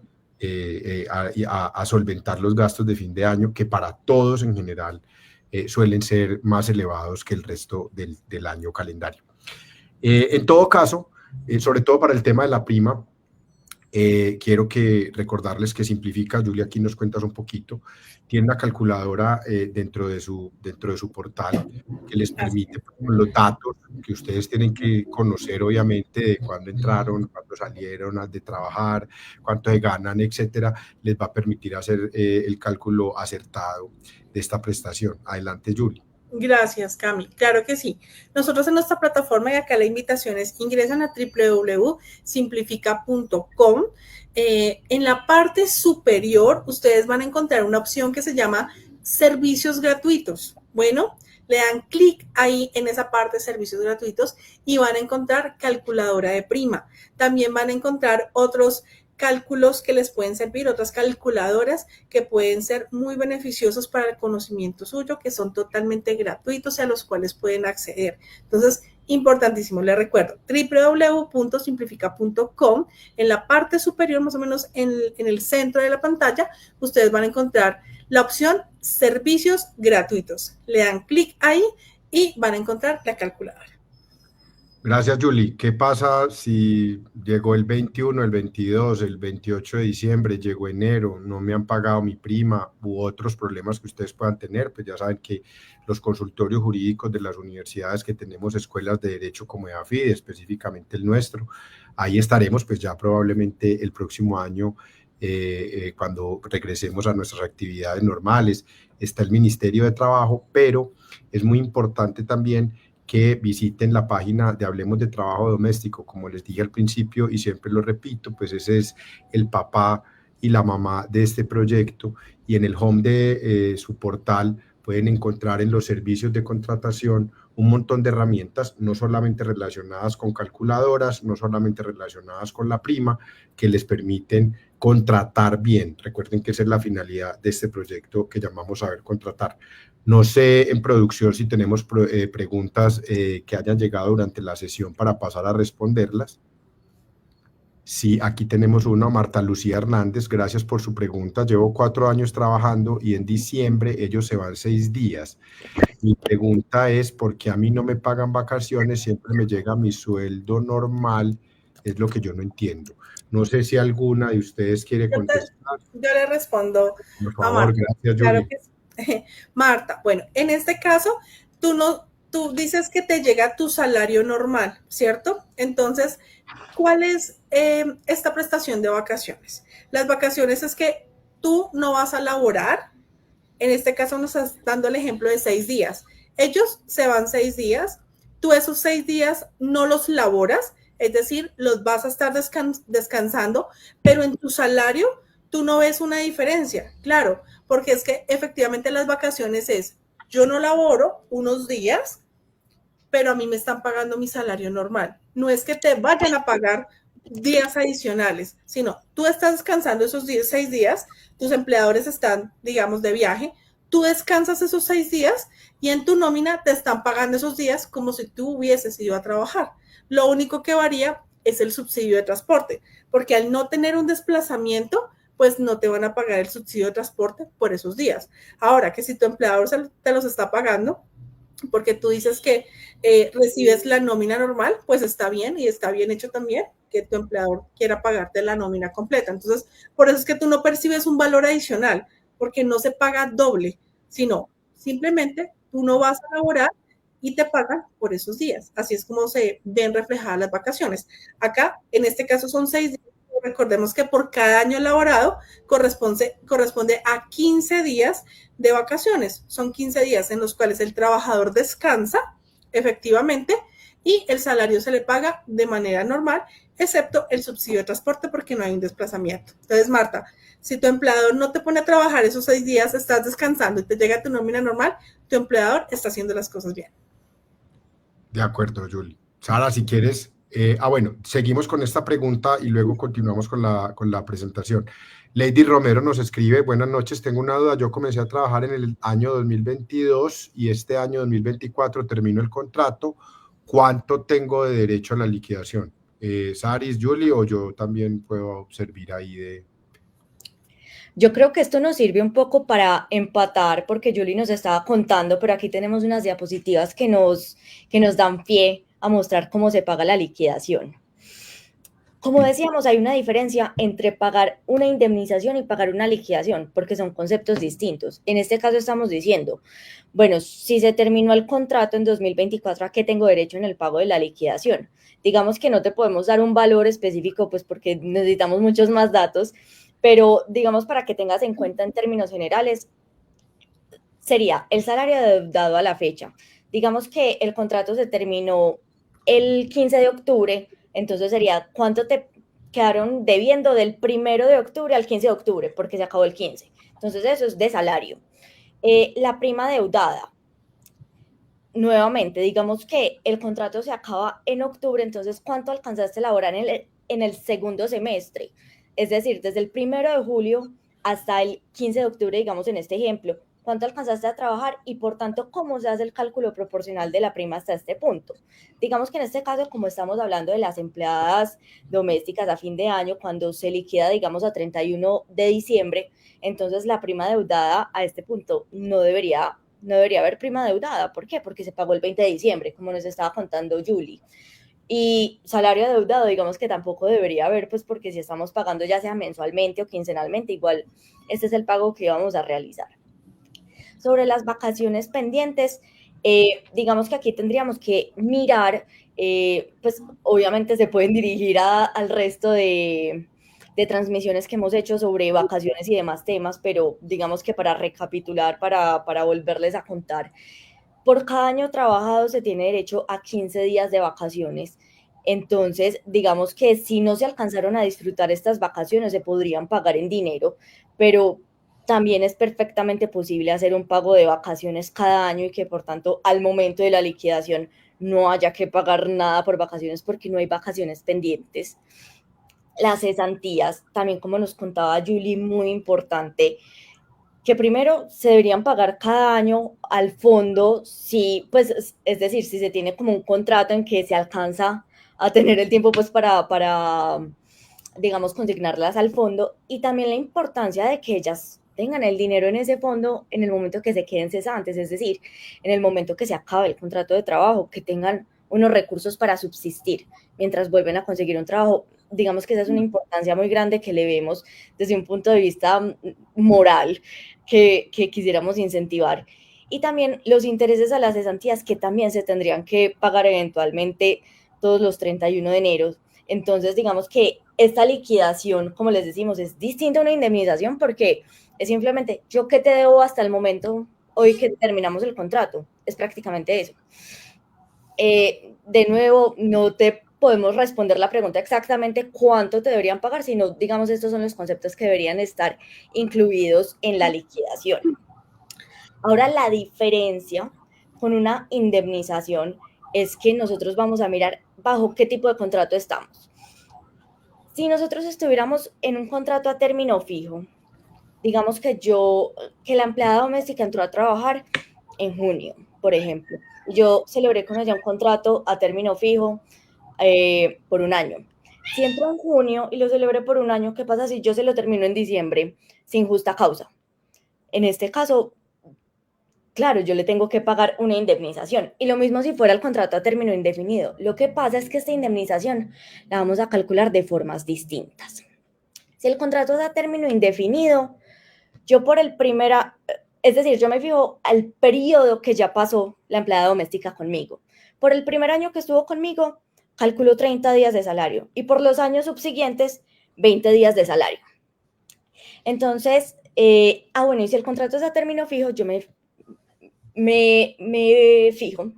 a solventar los gastos de fin de año, que para todos en general suelen ser más elevados que el resto del año calendario. En todo caso, sobre todo para el tema de la prima, quiero recordarles que Simplifica, Julia, aquí nos cuentas un poquito, tiene una calculadora dentro de su portal que les permite, los datos que ustedes tienen que conocer, obviamente, de cuándo entraron, cuándo salieron de trabajar, cuánto ganan, etcétera, les va a permitir hacer el cálculo acertado de esta prestación. Adelante, Julia. Gracias, Cami. Claro que sí. Nosotros en nuestra plataforma, y acá la invitación es ingresan a www.simplifica.com. En la parte superior, ustedes van a encontrar una opción que se llama servicios gratuitos. Bueno, le dan clic ahí en esa parte de servicios gratuitos y van a encontrar calculadora de prima. También van a encontrar otros cálculos que les pueden servir, otras calculadoras que pueden ser muy beneficiosos para el conocimiento suyo, que son totalmente gratuitos y a los cuales pueden acceder. Entonces, importantísimo, les recuerdo, www.simplifica.com, en la parte superior, más o menos en el centro de la pantalla, ustedes van a encontrar la opción servicios gratuitos. Le dan clic ahí y van a encontrar la calculadora. Gracias, Julie. ¿Qué pasa si llegó el 21, el 22, el 28 de diciembre, llegó enero, no me han pagado mi prima u otros problemas que ustedes puedan tener? Pues ya saben que los consultorios jurídicos de las universidades que tenemos escuelas de derecho como EAFIDE, específicamente el nuestro, ahí estaremos pues ya probablemente el próximo año cuando regresemos a nuestras actividades normales. Está el Ministerio de Trabajo, pero es muy importante también que visiten la página de Hablemos de Trabajo Doméstico. Como les dije al principio y siempre lo repito, pues ese es el papá y la mamá de este proyecto, y en el home de su portal pueden encontrar en los servicios de contratación un montón de herramientas, no solamente relacionadas con calculadoras, no solamente relacionadas con la prima, que les permiten contratar bien. Recuerden que esa es la finalidad de este proyecto que llamamos Saber Contratar. No sé en producción si tenemos preguntas que hayan llegado durante la sesión para pasar a responderlas. Sí, aquí tenemos una, Marta Lucía Hernández, gracias por su pregunta. Llevo 4 años trabajando y en diciembre ellos se van 6 días. Mi pregunta es, ¿por qué a mí no me pagan vacaciones? Siempre me llega mi sueldo normal, es lo que yo no entiendo. No sé si alguna de ustedes quiere contestar. Yo le respondo. Por favor, gracias, Claro Julie. que sí. Marta, bueno, en este caso, tú dices que te llega tu salario normal, ¿cierto? Entonces, ¿cuál es esta prestación de vacaciones? Las vacaciones es que tú no vas a laborar. En este caso nos estás dando el ejemplo de 6 días. Ellos se van 6 días, tú esos 6 días no los laboras, es decir, los vas a estar descansando, pero en tu salario tú no ves una diferencia, claro, porque es que efectivamente las vacaciones es, yo no laboro unos días, pero a mí me están pagando mi salario normal. No es que te vayan a pagar días adicionales, sino tú estás descansando esos 6 días, tus empleadores están, digamos, de viaje, tú descansas esos 6 días y en tu nómina te están pagando esos días como si tú hubieses ido a trabajar. Lo único que varía es el subsidio de transporte, porque al no tener un desplazamiento, pues no te van a pagar el subsidio de transporte por esos días. Ahora que si tu empleador te los está pagando, porque tú dices que recibes la nómina normal, pues está bien y está bien hecho también que tu empleador quiera pagarte la nómina completa. Entonces, por eso es que tú no percibes un valor adicional, porque no se paga doble, sino simplemente tú no vas a laborar y te pagan por esos días. Así es como se ven reflejadas las vacaciones. Acá, en este caso, son 6 días. Recordemos que por cada año laborado corresponde a 15 días de vacaciones. Son 15 días en los cuales el trabajador descansa efectivamente y el salario se le paga de manera normal, excepto el subsidio de transporte porque no hay un desplazamiento. Entonces, Marta, si tu empleador no te pone a trabajar esos 6 días, estás descansando y te llega tu nómina normal, tu empleador está haciendo las cosas bien. De acuerdo, Julie. Sara, si quieres, bueno, seguimos con esta pregunta y luego continuamos con la presentación. Lady Romero nos escribe, buenas noches, tengo una duda, yo comencé a trabajar en el año 2022 y este año 2024 termino el contrato, ¿cuánto tengo de derecho a la liquidación? Saris, Julie, o yo también puedo servir ahí de... Yo creo que esto nos sirve un poco para empatar, porque Julie nos estaba contando, pero aquí tenemos unas diapositivas que nos dan pie a mostrar cómo se paga la liquidación. Como decíamos, hay una diferencia entre pagar una indemnización y pagar una liquidación, porque son conceptos distintos. En este caso estamos diciendo, bueno, si se terminó el contrato en 2024, ¿a qué tengo derecho en el pago de la liquidación? Digamos que no te podemos dar un valor específico, pues porque necesitamos muchos más datos, pero digamos para que tengas en cuenta en términos generales, sería el salario adeudado a la fecha. Digamos que el contrato se terminó el 15 de octubre, entonces sería cuánto te quedaron debiendo del 1 de octubre al 15 de octubre, porque se acabó el 15. Entonces eso es de salario. La prima adeudada. Nuevamente, digamos que el contrato se acaba en octubre, entonces ¿cuánto alcanzaste a elaborar en el segundo semestre? Es decir, desde el 1 de julio hasta el 15 de octubre, digamos en este ejemplo, ¿cuánto alcanzaste a trabajar? Y por tanto, ¿cómo se hace el cálculo proporcional de la prima hasta este punto? Digamos que en este caso, como estamos hablando de las empleadas domésticas a fin de año, cuando se liquida, digamos, a 31 de diciembre, entonces la prima adeudada a este punto no debería haber prima adeudada. ¿Por qué? Porque se pagó el 20 de diciembre, como nos estaba contando Julie. Y salario adeudado, digamos que tampoco debería haber, pues porque si estamos pagando ya sea mensualmente o quincenalmente, igual este es el pago que vamos a realizar. Sobre las vacaciones pendientes, digamos que aquí tendríamos que mirar, pues obviamente se pueden dirigir al resto de transmisiones que hemos hecho sobre vacaciones y demás temas, pero digamos que para recapitular, para volverles a contar, por cada año trabajado se tiene derecho a 15 días de vacaciones. Entonces, digamos que si no se alcanzaron a disfrutar estas vacaciones, se podrían pagar en dinero, pero también es perfectamente posible hacer un pago de vacaciones cada año y que, por tanto, al momento de la liquidación no haya que pagar nada por vacaciones porque no hay vacaciones pendientes. Las cesantías, también como nos contaba Julie, muy importante, que primero se deberían pagar cada año al fondo, si, pues, es decir, si se tiene como un contrato en que se alcanza a tener el tiempo pues para digamos, consignarlas al fondo, y también la importancia de que ellas tengan el dinero en ese fondo en el momento que se queden cesantes, es decir, en el momento que se acabe el contrato de trabajo, que tengan unos recursos para subsistir mientras vuelven a conseguir un trabajo. Digamos que esa es una importancia muy grande que le vemos desde un punto de vista moral que quisiéramos incentivar. Y también los intereses a las cesantías que también se tendrían que pagar eventualmente todos los 31 de enero. Entonces, digamos que esta liquidación, como les decimos, es distinta a una indemnización porque es simplemente yo que te debo hasta el momento, hoy que terminamos el contrato. Es prácticamente eso. De nuevo, no te podemos responder la pregunta exactamente cuánto te deberían pagar, sino, digamos, estos son los conceptos que deberían estar incluidos en la liquidación. Ahora, la diferencia con una indemnización es que nosotros vamos a mirar bajo qué tipo de contrato estamos. Si nosotros estuviéramos en un contrato a término fijo, digamos que la empleada doméstica entró a trabajar en junio, por ejemplo, yo celebré con ella un contrato a término fijo por un año. Si entro en junio y lo celebré por un año, ¿qué pasa si yo se lo termino en diciembre sin justa causa? En este caso, claro, yo le tengo que pagar una indemnización. Y lo mismo si fuera el contrato a término indefinido. Lo que pasa es que esta indemnización la vamos a calcular de formas distintas. Si el contrato es a término indefinido, yo es decir, yo me fijo al periodo que ya pasó la empleada doméstica conmigo. Por el primer año que estuvo conmigo, calculo 30 días de salario y por los años subsiguientes, 20 días de salario. Entonces, bueno, y si el contrato es a término fijo, yo me fijo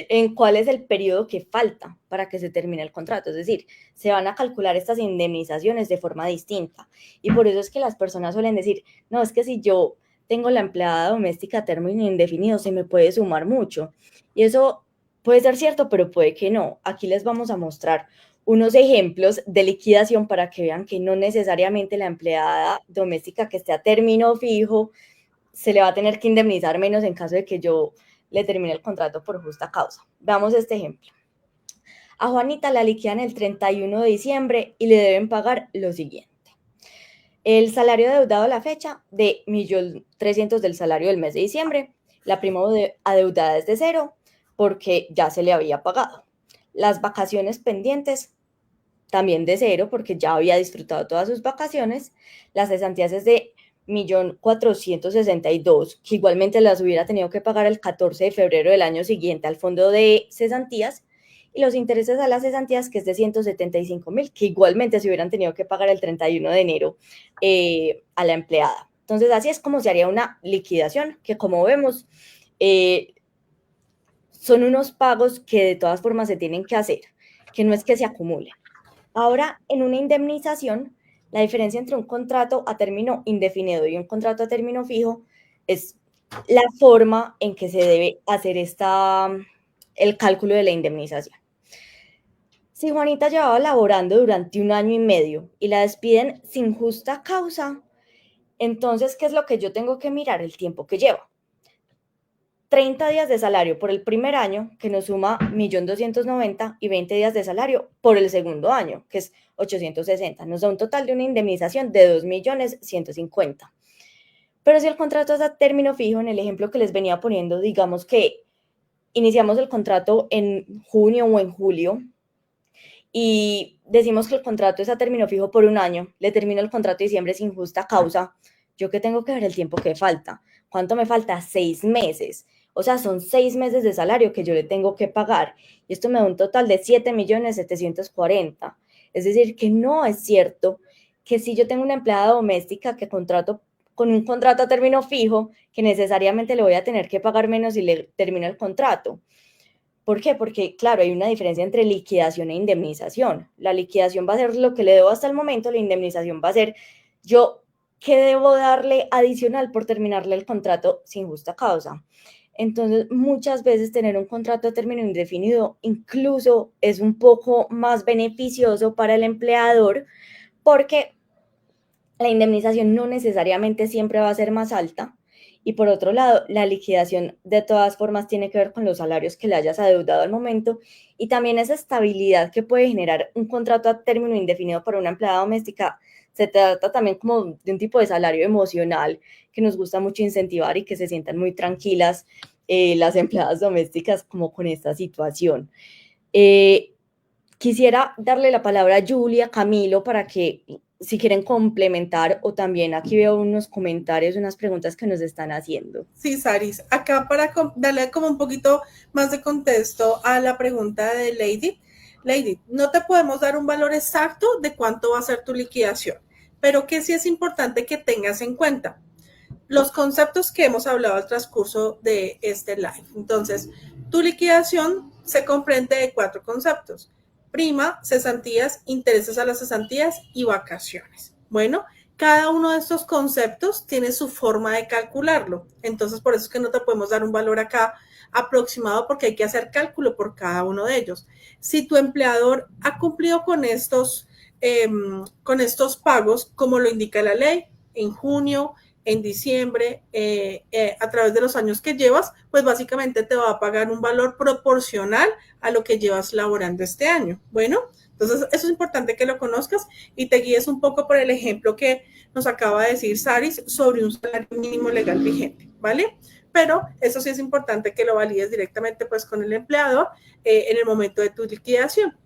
en cuál es el periodo que falta para que se termine el contrato. Es decir, se van a calcular estas indemnizaciones de forma distinta. Y por eso es que las personas suelen decir, no, es que si yo tengo la empleada doméstica a término indefinido, se me puede sumar mucho. Y eso puede ser cierto, pero puede que no. Aquí les vamos a mostrar unos ejemplos de liquidación para que vean que no necesariamente la empleada doméstica que esté a término fijo se le va a tener que indemnizar menos en caso de que yo le termine el contrato por justa causa. Veamos este ejemplo. A Juanita la liquidan el 31 de diciembre y le deben pagar lo siguiente. El salario adeudado a la fecha de 1.300.000 del salario del mes de diciembre. La prima adeudada es de 0 porque ya se le había pagado. Las vacaciones pendientes también de 0 porque ya había disfrutado todas sus vacaciones. Las cesantías es de 1.462.000, que igualmente las hubiera tenido que pagar el 14 de febrero del año siguiente al fondo de cesantías, y los intereses a las cesantías, que es de 175.000, que igualmente se hubieran tenido que pagar el 31 de enero a la empleada. Entonces, así es como se haría una liquidación, que como vemos, son unos pagos que de todas formas se tienen que hacer, que no es que se acumulen. Ahora, en una indemnización, la diferencia entre un contrato a término indefinido y un contrato a término fijo es la forma en que se debe hacer el cálculo de la indemnización. Si Juanita llevaba laborando durante 1 año y medio y la despiden sin justa causa, entonces, ¿qué es lo que yo tengo que mirar? El tiempo que lleva. 30 días de salario por el primer año, que nos suma 1.290.000, y 20 días de salario por el segundo año, que es 860. Nos da un total de una indemnización de 2.150.000. Pero si el contrato es a término fijo, en el ejemplo que les venía poniendo, digamos que iniciamos el contrato en junio o en julio y decimos que el contrato es a término fijo por 1 año, le termino el contrato en diciembre sin justa causa, ¿yo qué tengo que ver? El tiempo que falta. ¿Cuánto me falta? 6 meses. O sea, son 6 meses de salario que yo le tengo que pagar. Y esto me da un total de 7.740.000. Es decir, que no es cierto que si yo tengo una empleada doméstica que contrato con un contrato a término fijo, que necesariamente le voy a tener que pagar menos si le termino el contrato. ¿Por qué? Porque, claro, hay una diferencia entre liquidación e indemnización. La liquidación va a ser lo que le debo hasta el momento, la indemnización va a ser ¿qué debo darle adicional por terminarle el contrato sin justa causa? Entonces, muchas veces tener un contrato a término indefinido incluso es un poco más beneficioso para el empleador porque la indemnización no necesariamente siempre va a ser más alta. Y por otro lado, la liquidación de todas formas tiene que ver con los salarios que le hayas adeudado al momento y también esa estabilidad que puede generar un contrato a término indefinido para una empleada doméstica. Se trata también como de un tipo de salario emocional que nos gusta mucho incentivar y que se sientan muy tranquilas las empleadas domésticas como con esta situación. Quisiera darle la palabra a Julia, Camilo, para que si quieren complementar, o también aquí veo unos comentarios, unas preguntas que nos están haciendo. Sí, Saris, acá para darle como un poquito más de contexto a la pregunta de Lady. Lady, no te podemos dar un valor exacto de cuánto va a ser tu liquidación, pero que sí es importante que tengas en cuenta los conceptos que hemos hablado al transcurso de este live. Entonces, tu liquidación se comprende de 4 conceptos. prima, cesantías, intereses a las cesantías y vacaciones. Bueno, cada uno de estos conceptos tiene su forma de calcularlo. Entonces, por eso es que no te podemos dar un valor acá aproximado porque hay que hacer cálculo por cada uno de ellos. Si tu empleador ha cumplido con estos pagos, como lo indica la ley, en junio, en diciembre, a través de los años que llevas, pues básicamente te va a pagar un valor proporcional a lo que llevas laborando este año. Bueno, entonces eso es importante que lo conozcas y te guíes un poco por el ejemplo que nos acaba de decir Saris sobre un salario mínimo legal vigente, ¿vale? Pero eso sí es importante que lo valides directamente pues con el empleador en el momento de tu liquidación,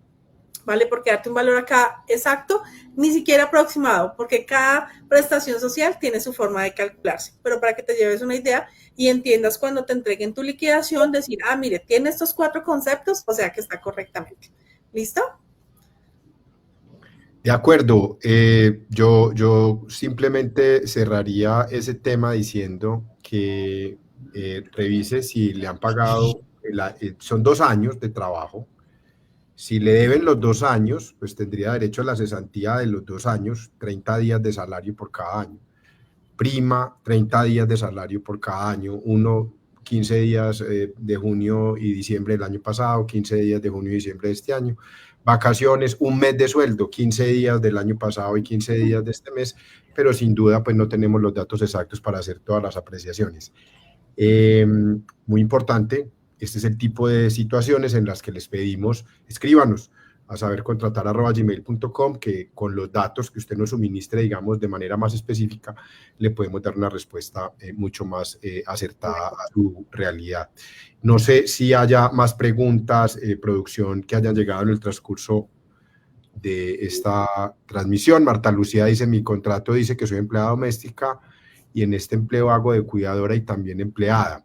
¿vale? Porque darte un valor acá exacto, ni siquiera aproximado, porque cada prestación social tiene su forma de calcularse. Pero para que te lleves una idea y entiendas cuando te entreguen tu liquidación, decir, mire, tiene estos 4 conceptos, o sea que está correctamente. ¿Listo? De acuerdo. Yo simplemente cerraría ese tema diciendo que revise si le han pagado, son 2 años de trabajo. Si le deben los 2 años, pues tendría derecho a la cesantía de los 2 años, 30 días de salario por cada año. Prima, 30 días de salario por cada año. 15 días de junio y diciembre del año pasado, 15 días de junio y diciembre de este año. Vacaciones, 1 mes de sueldo, 15 días del año pasado y 15 días de este mes, pero sin duda pues no tenemos los datos exactos para hacer todas las apreciaciones. Muy importante, este es el tipo de situaciones en las que les pedimos, escríbanos a sabercontratar@gmail.com, que con los datos que usted nos suministre, digamos, de manera más específica, le podemos dar una respuesta mucho más acertada a su realidad. No sé si haya más preguntas, producción, que hayan llegado en el transcurso de esta transmisión. Marta Lucía dice, mi contrato dice que soy empleada doméstica y en este empleo hago de cuidadora y también empleada.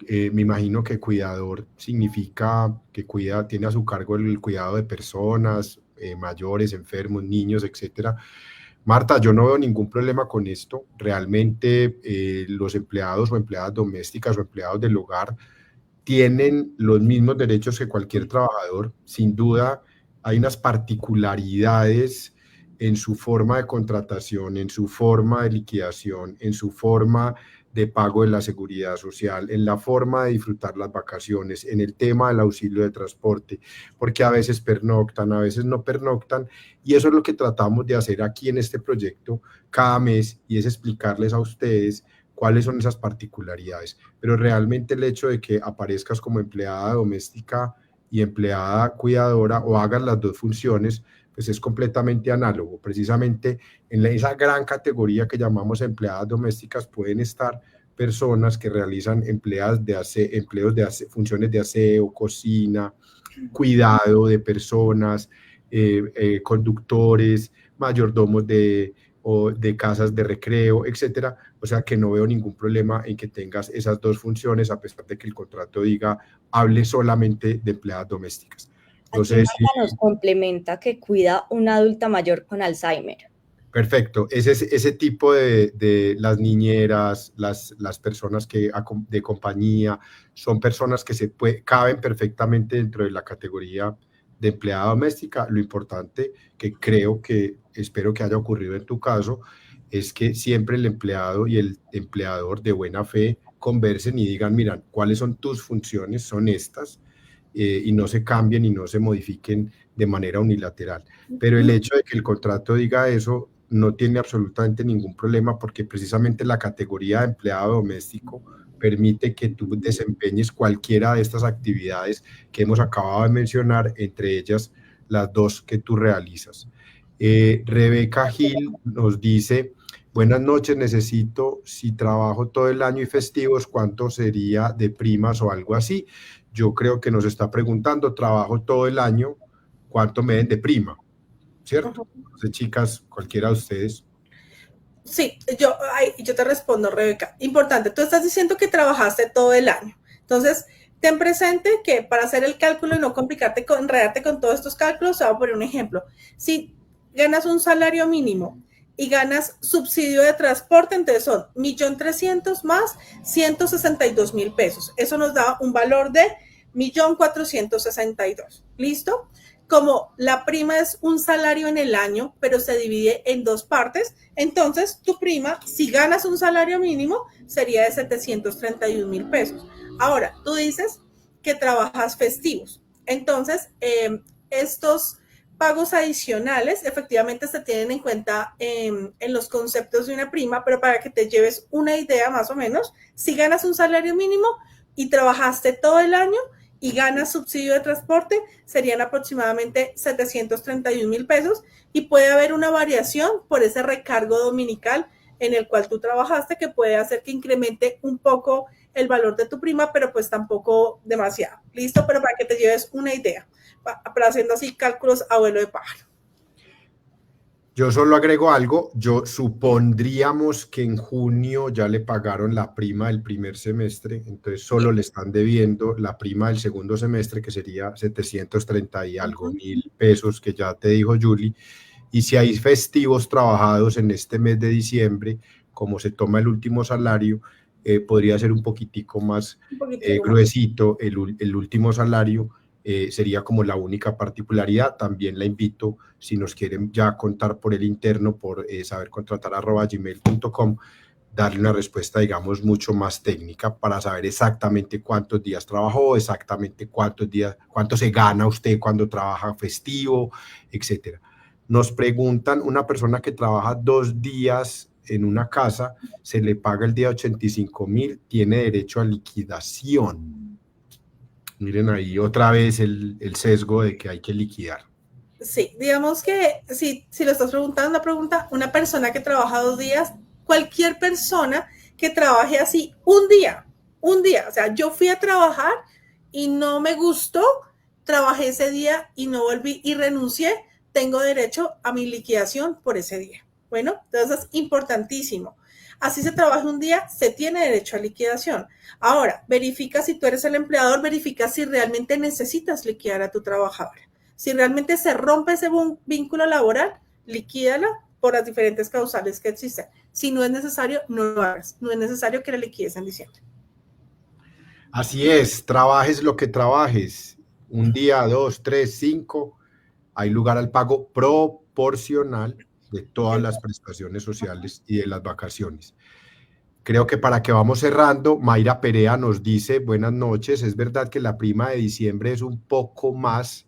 Me imagino que cuidador significa que tiene a su cargo el cuidado de personas mayores, enfermos, niños, etcétera. Marta, yo no veo ningún problema con esto. Realmente los empleados o empleadas domésticas o empleados del hogar tienen los mismos derechos que cualquier trabajador. Sin duda, hay unas particularidades en su forma de contratación, en su forma de liquidación, en su forma de pago de la seguridad social, en la forma de disfrutar las vacaciones, en el tema del auxilio de transporte, porque a veces pernoctan, a veces no pernoctan, y eso es lo que tratamos de hacer aquí en este proyecto cada mes, y es explicarles a ustedes cuáles son esas particularidades. Pero realmente el hecho de que aparezcas como empleada doméstica y empleada cuidadora o hagas las 2 funciones, pues es completamente análogo. Precisamente en esa gran categoría que llamamos empleadas domésticas pueden estar personas que realizan funciones de aseo, cocina, cuidado de personas, conductores, mayordomos de casas de recreo, etcétera. O sea que no veo ningún problema en que tengas esas 2 funciones, a pesar de que el contrato hable solamente de empleadas domésticas. Entonces, aquí nos complementa que cuida una adulta mayor con Alzheimer. Perfecto. Ese tipo de las niñeras, las personas de compañía, son personas que caben perfectamente dentro de la categoría de empleada doméstica. Lo importante, que espero que haya ocurrido en tu caso, es que siempre el empleado y el empleador de buena fe conversen y digan, mira, ¿cuáles son tus funciones? Son estas. Y no se cambien y no se modifiquen de manera unilateral. Pero el hecho de que el contrato diga eso no tiene absolutamente ningún problema, porque precisamente la categoría de empleado doméstico permite que tú desempeñes cualquiera de estas actividades que hemos acabado de mencionar, entre ellas las 2 que tú realizas. Rebeca Gil nos dice, buenas noches, necesito, si trabajo todo el año y festivos, ¿cuánto sería de primas o algo así? Yo creo que nos está preguntando, trabajo todo el año, ¿cuánto me den de prima? ¿Cierto? Entonces, chicas, cualquiera de ustedes. Sí, yo te respondo, Rebeca. Importante, tú estás diciendo que trabajaste todo el año. Entonces, ten presente que para hacer el cálculo y no enredarte con todos estos cálculos, te voy a poner un ejemplo. Si ganas un salario mínimo y ganas subsidio de transporte, entonces son 1.300.000 más 162.000 pesos. Eso nos da un valor de 1.462.000. ¿Listo? como la prima es un salario en el año, pero se divide en 2 partes, entonces tu prima, si ganas un salario mínimo, sería de 731,000 pesos. Ahora, tú dices que trabajas festivos, entonces estos pagos adicionales efectivamente se tienen en cuenta en los conceptos de una prima, pero para que te lleves una idea más o menos, si ganas un salario mínimo y trabajaste todo el año y ganas subsidio de transporte, serían aproximadamente 731,000 pesos y puede haber una variación por ese recargo dominical en el cual tú trabajaste que puede hacer que incremente un poco el valor de tu prima, pero pues tampoco demasiado. ¿Listo? Pero para que te lleves una idea, para haciendo así cálculos a vuelo de pájaro. Yo solo agrego algo, yo supondríamos que en junio ya le pagaron la prima del primer semestre, entonces solo le están debiendo la prima del segundo semestre, que sería 730 y algo mil pesos, que ya te dijo Julie, y si hay festivos trabajados en este mes de diciembre, como se toma el último salario, podría ser un poquitico más gruesito el último salario. Sería como la única particularidad. También la invito, si nos quieren ya contar por el interno, por sabercontratar@gmail.com, darle una respuesta, digamos, mucho más técnica para saber exactamente cuántos días trabajó, exactamente cuánto se gana usted cuando trabaja festivo, etcétera. Nos preguntan, una persona que trabaja 2 días en una casa, se le paga el día 85,000, tiene derecho a liquidación. Miren ahí otra vez el sesgo de que hay que liquidar. Sí, digamos que si lo estás preguntando, una persona que trabaja 2 días, cualquier persona que trabaje así un día, o sea, yo fui a trabajar y no me gustó, trabajé ese día y no volví y renuncié, tengo derecho a mi liquidación por ese día. Bueno, entonces es importantísimo. Así se trabaja un día, se tiene derecho a liquidación. Ahora, verifica si tú eres el empleador, verifica si realmente necesitas liquidar a tu trabajadora. Si realmente se rompe ese vínculo laboral, liquídala por las diferentes causales que existen. Si no es necesario, no lo hagas. No es necesario que la liquides en diciembre. Así es, trabajes lo que trabajes. Un día, 2, 3, 5, hay lugar al pago proporcional de todas las prestaciones sociales y de las vacaciones. Creo que para que vamos cerrando, Mayra Perea nos dice, buenas noches, es verdad que la prima de diciembre es un poco más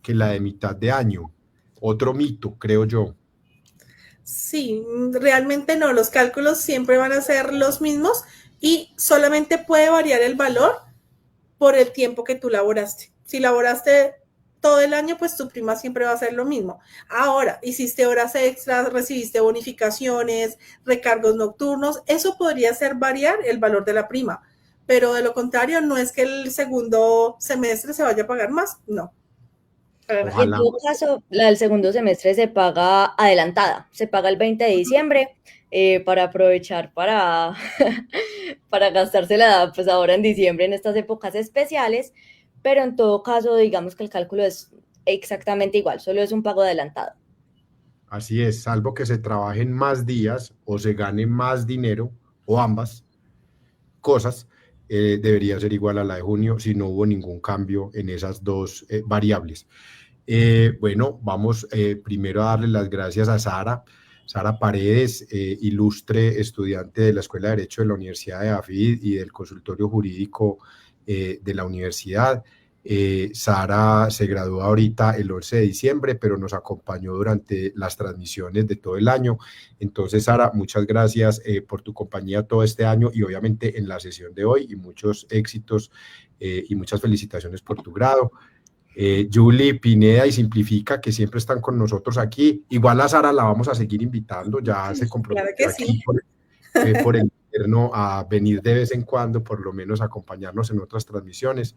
que la de mitad de año. Otro mito, creo yo. Sí, realmente no, los cálculos siempre van a ser los mismos y solamente puede variar el valor por el tiempo que tú laboraste. Si laboraste todo el año, pues tu prima siempre va a ser lo mismo. Ahora, hiciste horas extras, recibiste bonificaciones, recargos nocturnos, eso podría hacer variar el valor de la prima, pero de lo contrario, no es que el segundo semestre se vaya a pagar más, no. Ojalá. En todo caso, la del segundo semestre se paga adelantada, se paga el 20 de diciembre para aprovechar para gastársela pues ahora en diciembre en estas épocas especiales. Pero en todo caso, digamos que el cálculo es exactamente igual, solo es un pago adelantado. Así es, salvo que se trabajen más días o se gane más dinero, o ambas cosas, debería ser igual a la de junio si no hubo ningún cambio en esas dos variables. Bueno, vamos primero a darle las gracias a Sara Paredes, ilustre estudiante de la Escuela de Derecho de la Universidad de AFID y del consultorio jurídico de la universidad. Sara se graduó ahorita el 11 de diciembre, pero nos acompañó durante las transmisiones de todo el año. Entonces, Sara, muchas gracias por tu compañía todo este año y obviamente en la sesión de hoy, y muchos éxitos y muchas felicitaciones por tu grado. Julie, Pineda y Simplifica, que siempre están con nosotros aquí. Igual a Sara la vamos a seguir invitando, ya se comprometió claro aquí sí. por el interno a venir de vez en cuando, por lo menos a acompañarnos en otras transmisiones.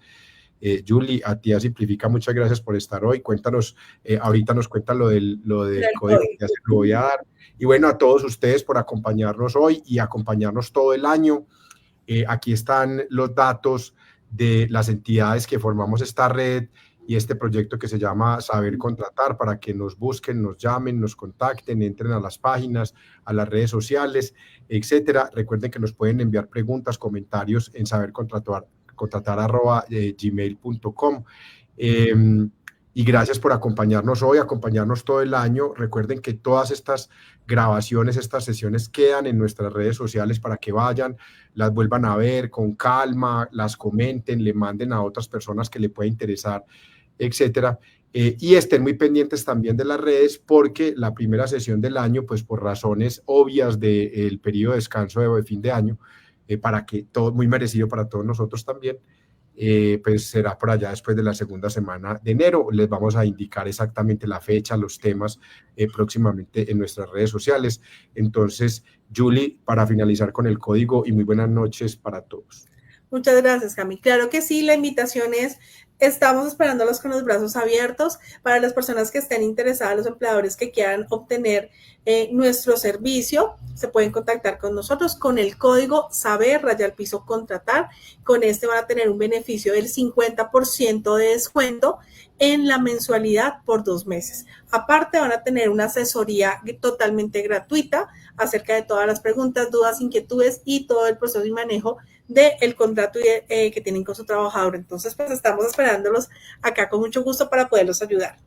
Julie, a ti a Simplifica, muchas gracias por estar hoy. Cuéntanos, ahorita nos cuenta lo del código, ya se lo voy a dar. Y bueno, a todos ustedes por acompañarnos hoy y acompañarnos todo el año. Aquí están los datos de las entidades que formamos esta red y este proyecto que se llama Saber Contratar, para que nos busquen, nos llamen, nos contacten, entren a las páginas, a las redes sociales, etcétera. Recuerden que nos pueden enviar preguntas, comentarios en sabercontratar@gmail.com. Y y gracias por acompañarnos hoy, acompañarnos todo el año. Recuerden que todas estas grabaciones, estas sesiones quedan en nuestras redes sociales para que vayan, las vuelvan a ver con calma, las comenten, le manden a otras personas que le pueda interesar, etcétera. Y estén muy pendientes también de las redes porque la primera sesión del año, pues por razones obvias del periodo de descanso de fin de año, para que todo, muy merecido para todos nosotros también, pues será por allá después de la segunda semana de enero. Les vamos a indicar exactamente la fecha, los temas próximamente en nuestras redes sociales. Entonces, Julie, para finalizar con el código y muy buenas noches para todos. Muchas gracias, Cami. Claro que sí, la invitación es, estamos esperándolos con los brazos abiertos para las personas que estén interesadas, los empleadores que quieran obtener nuestro servicio, se pueden contactar con nosotros con el código SABER_contratar. Con este van a tener un beneficio del 50% de descuento en la mensualidad por 2 meses. Aparte, van a tener una asesoría totalmente gratuita acerca de todas las preguntas, dudas, inquietudes y todo el proceso y manejo del contrato que tienen con su trabajador. Entonces, pues estamos esperándolos acá con mucho gusto para poderlos ayudar.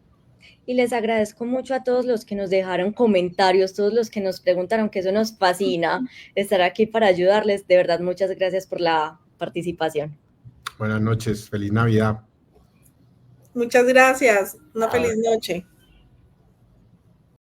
Y les agradezco mucho a todos los que nos dejaron comentarios, todos los que nos preguntaron, que eso nos fascina estar aquí para ayudarles. De verdad, muchas gracias por la participación. Buenas noches, feliz Navidad. Muchas gracias. Una feliz noche.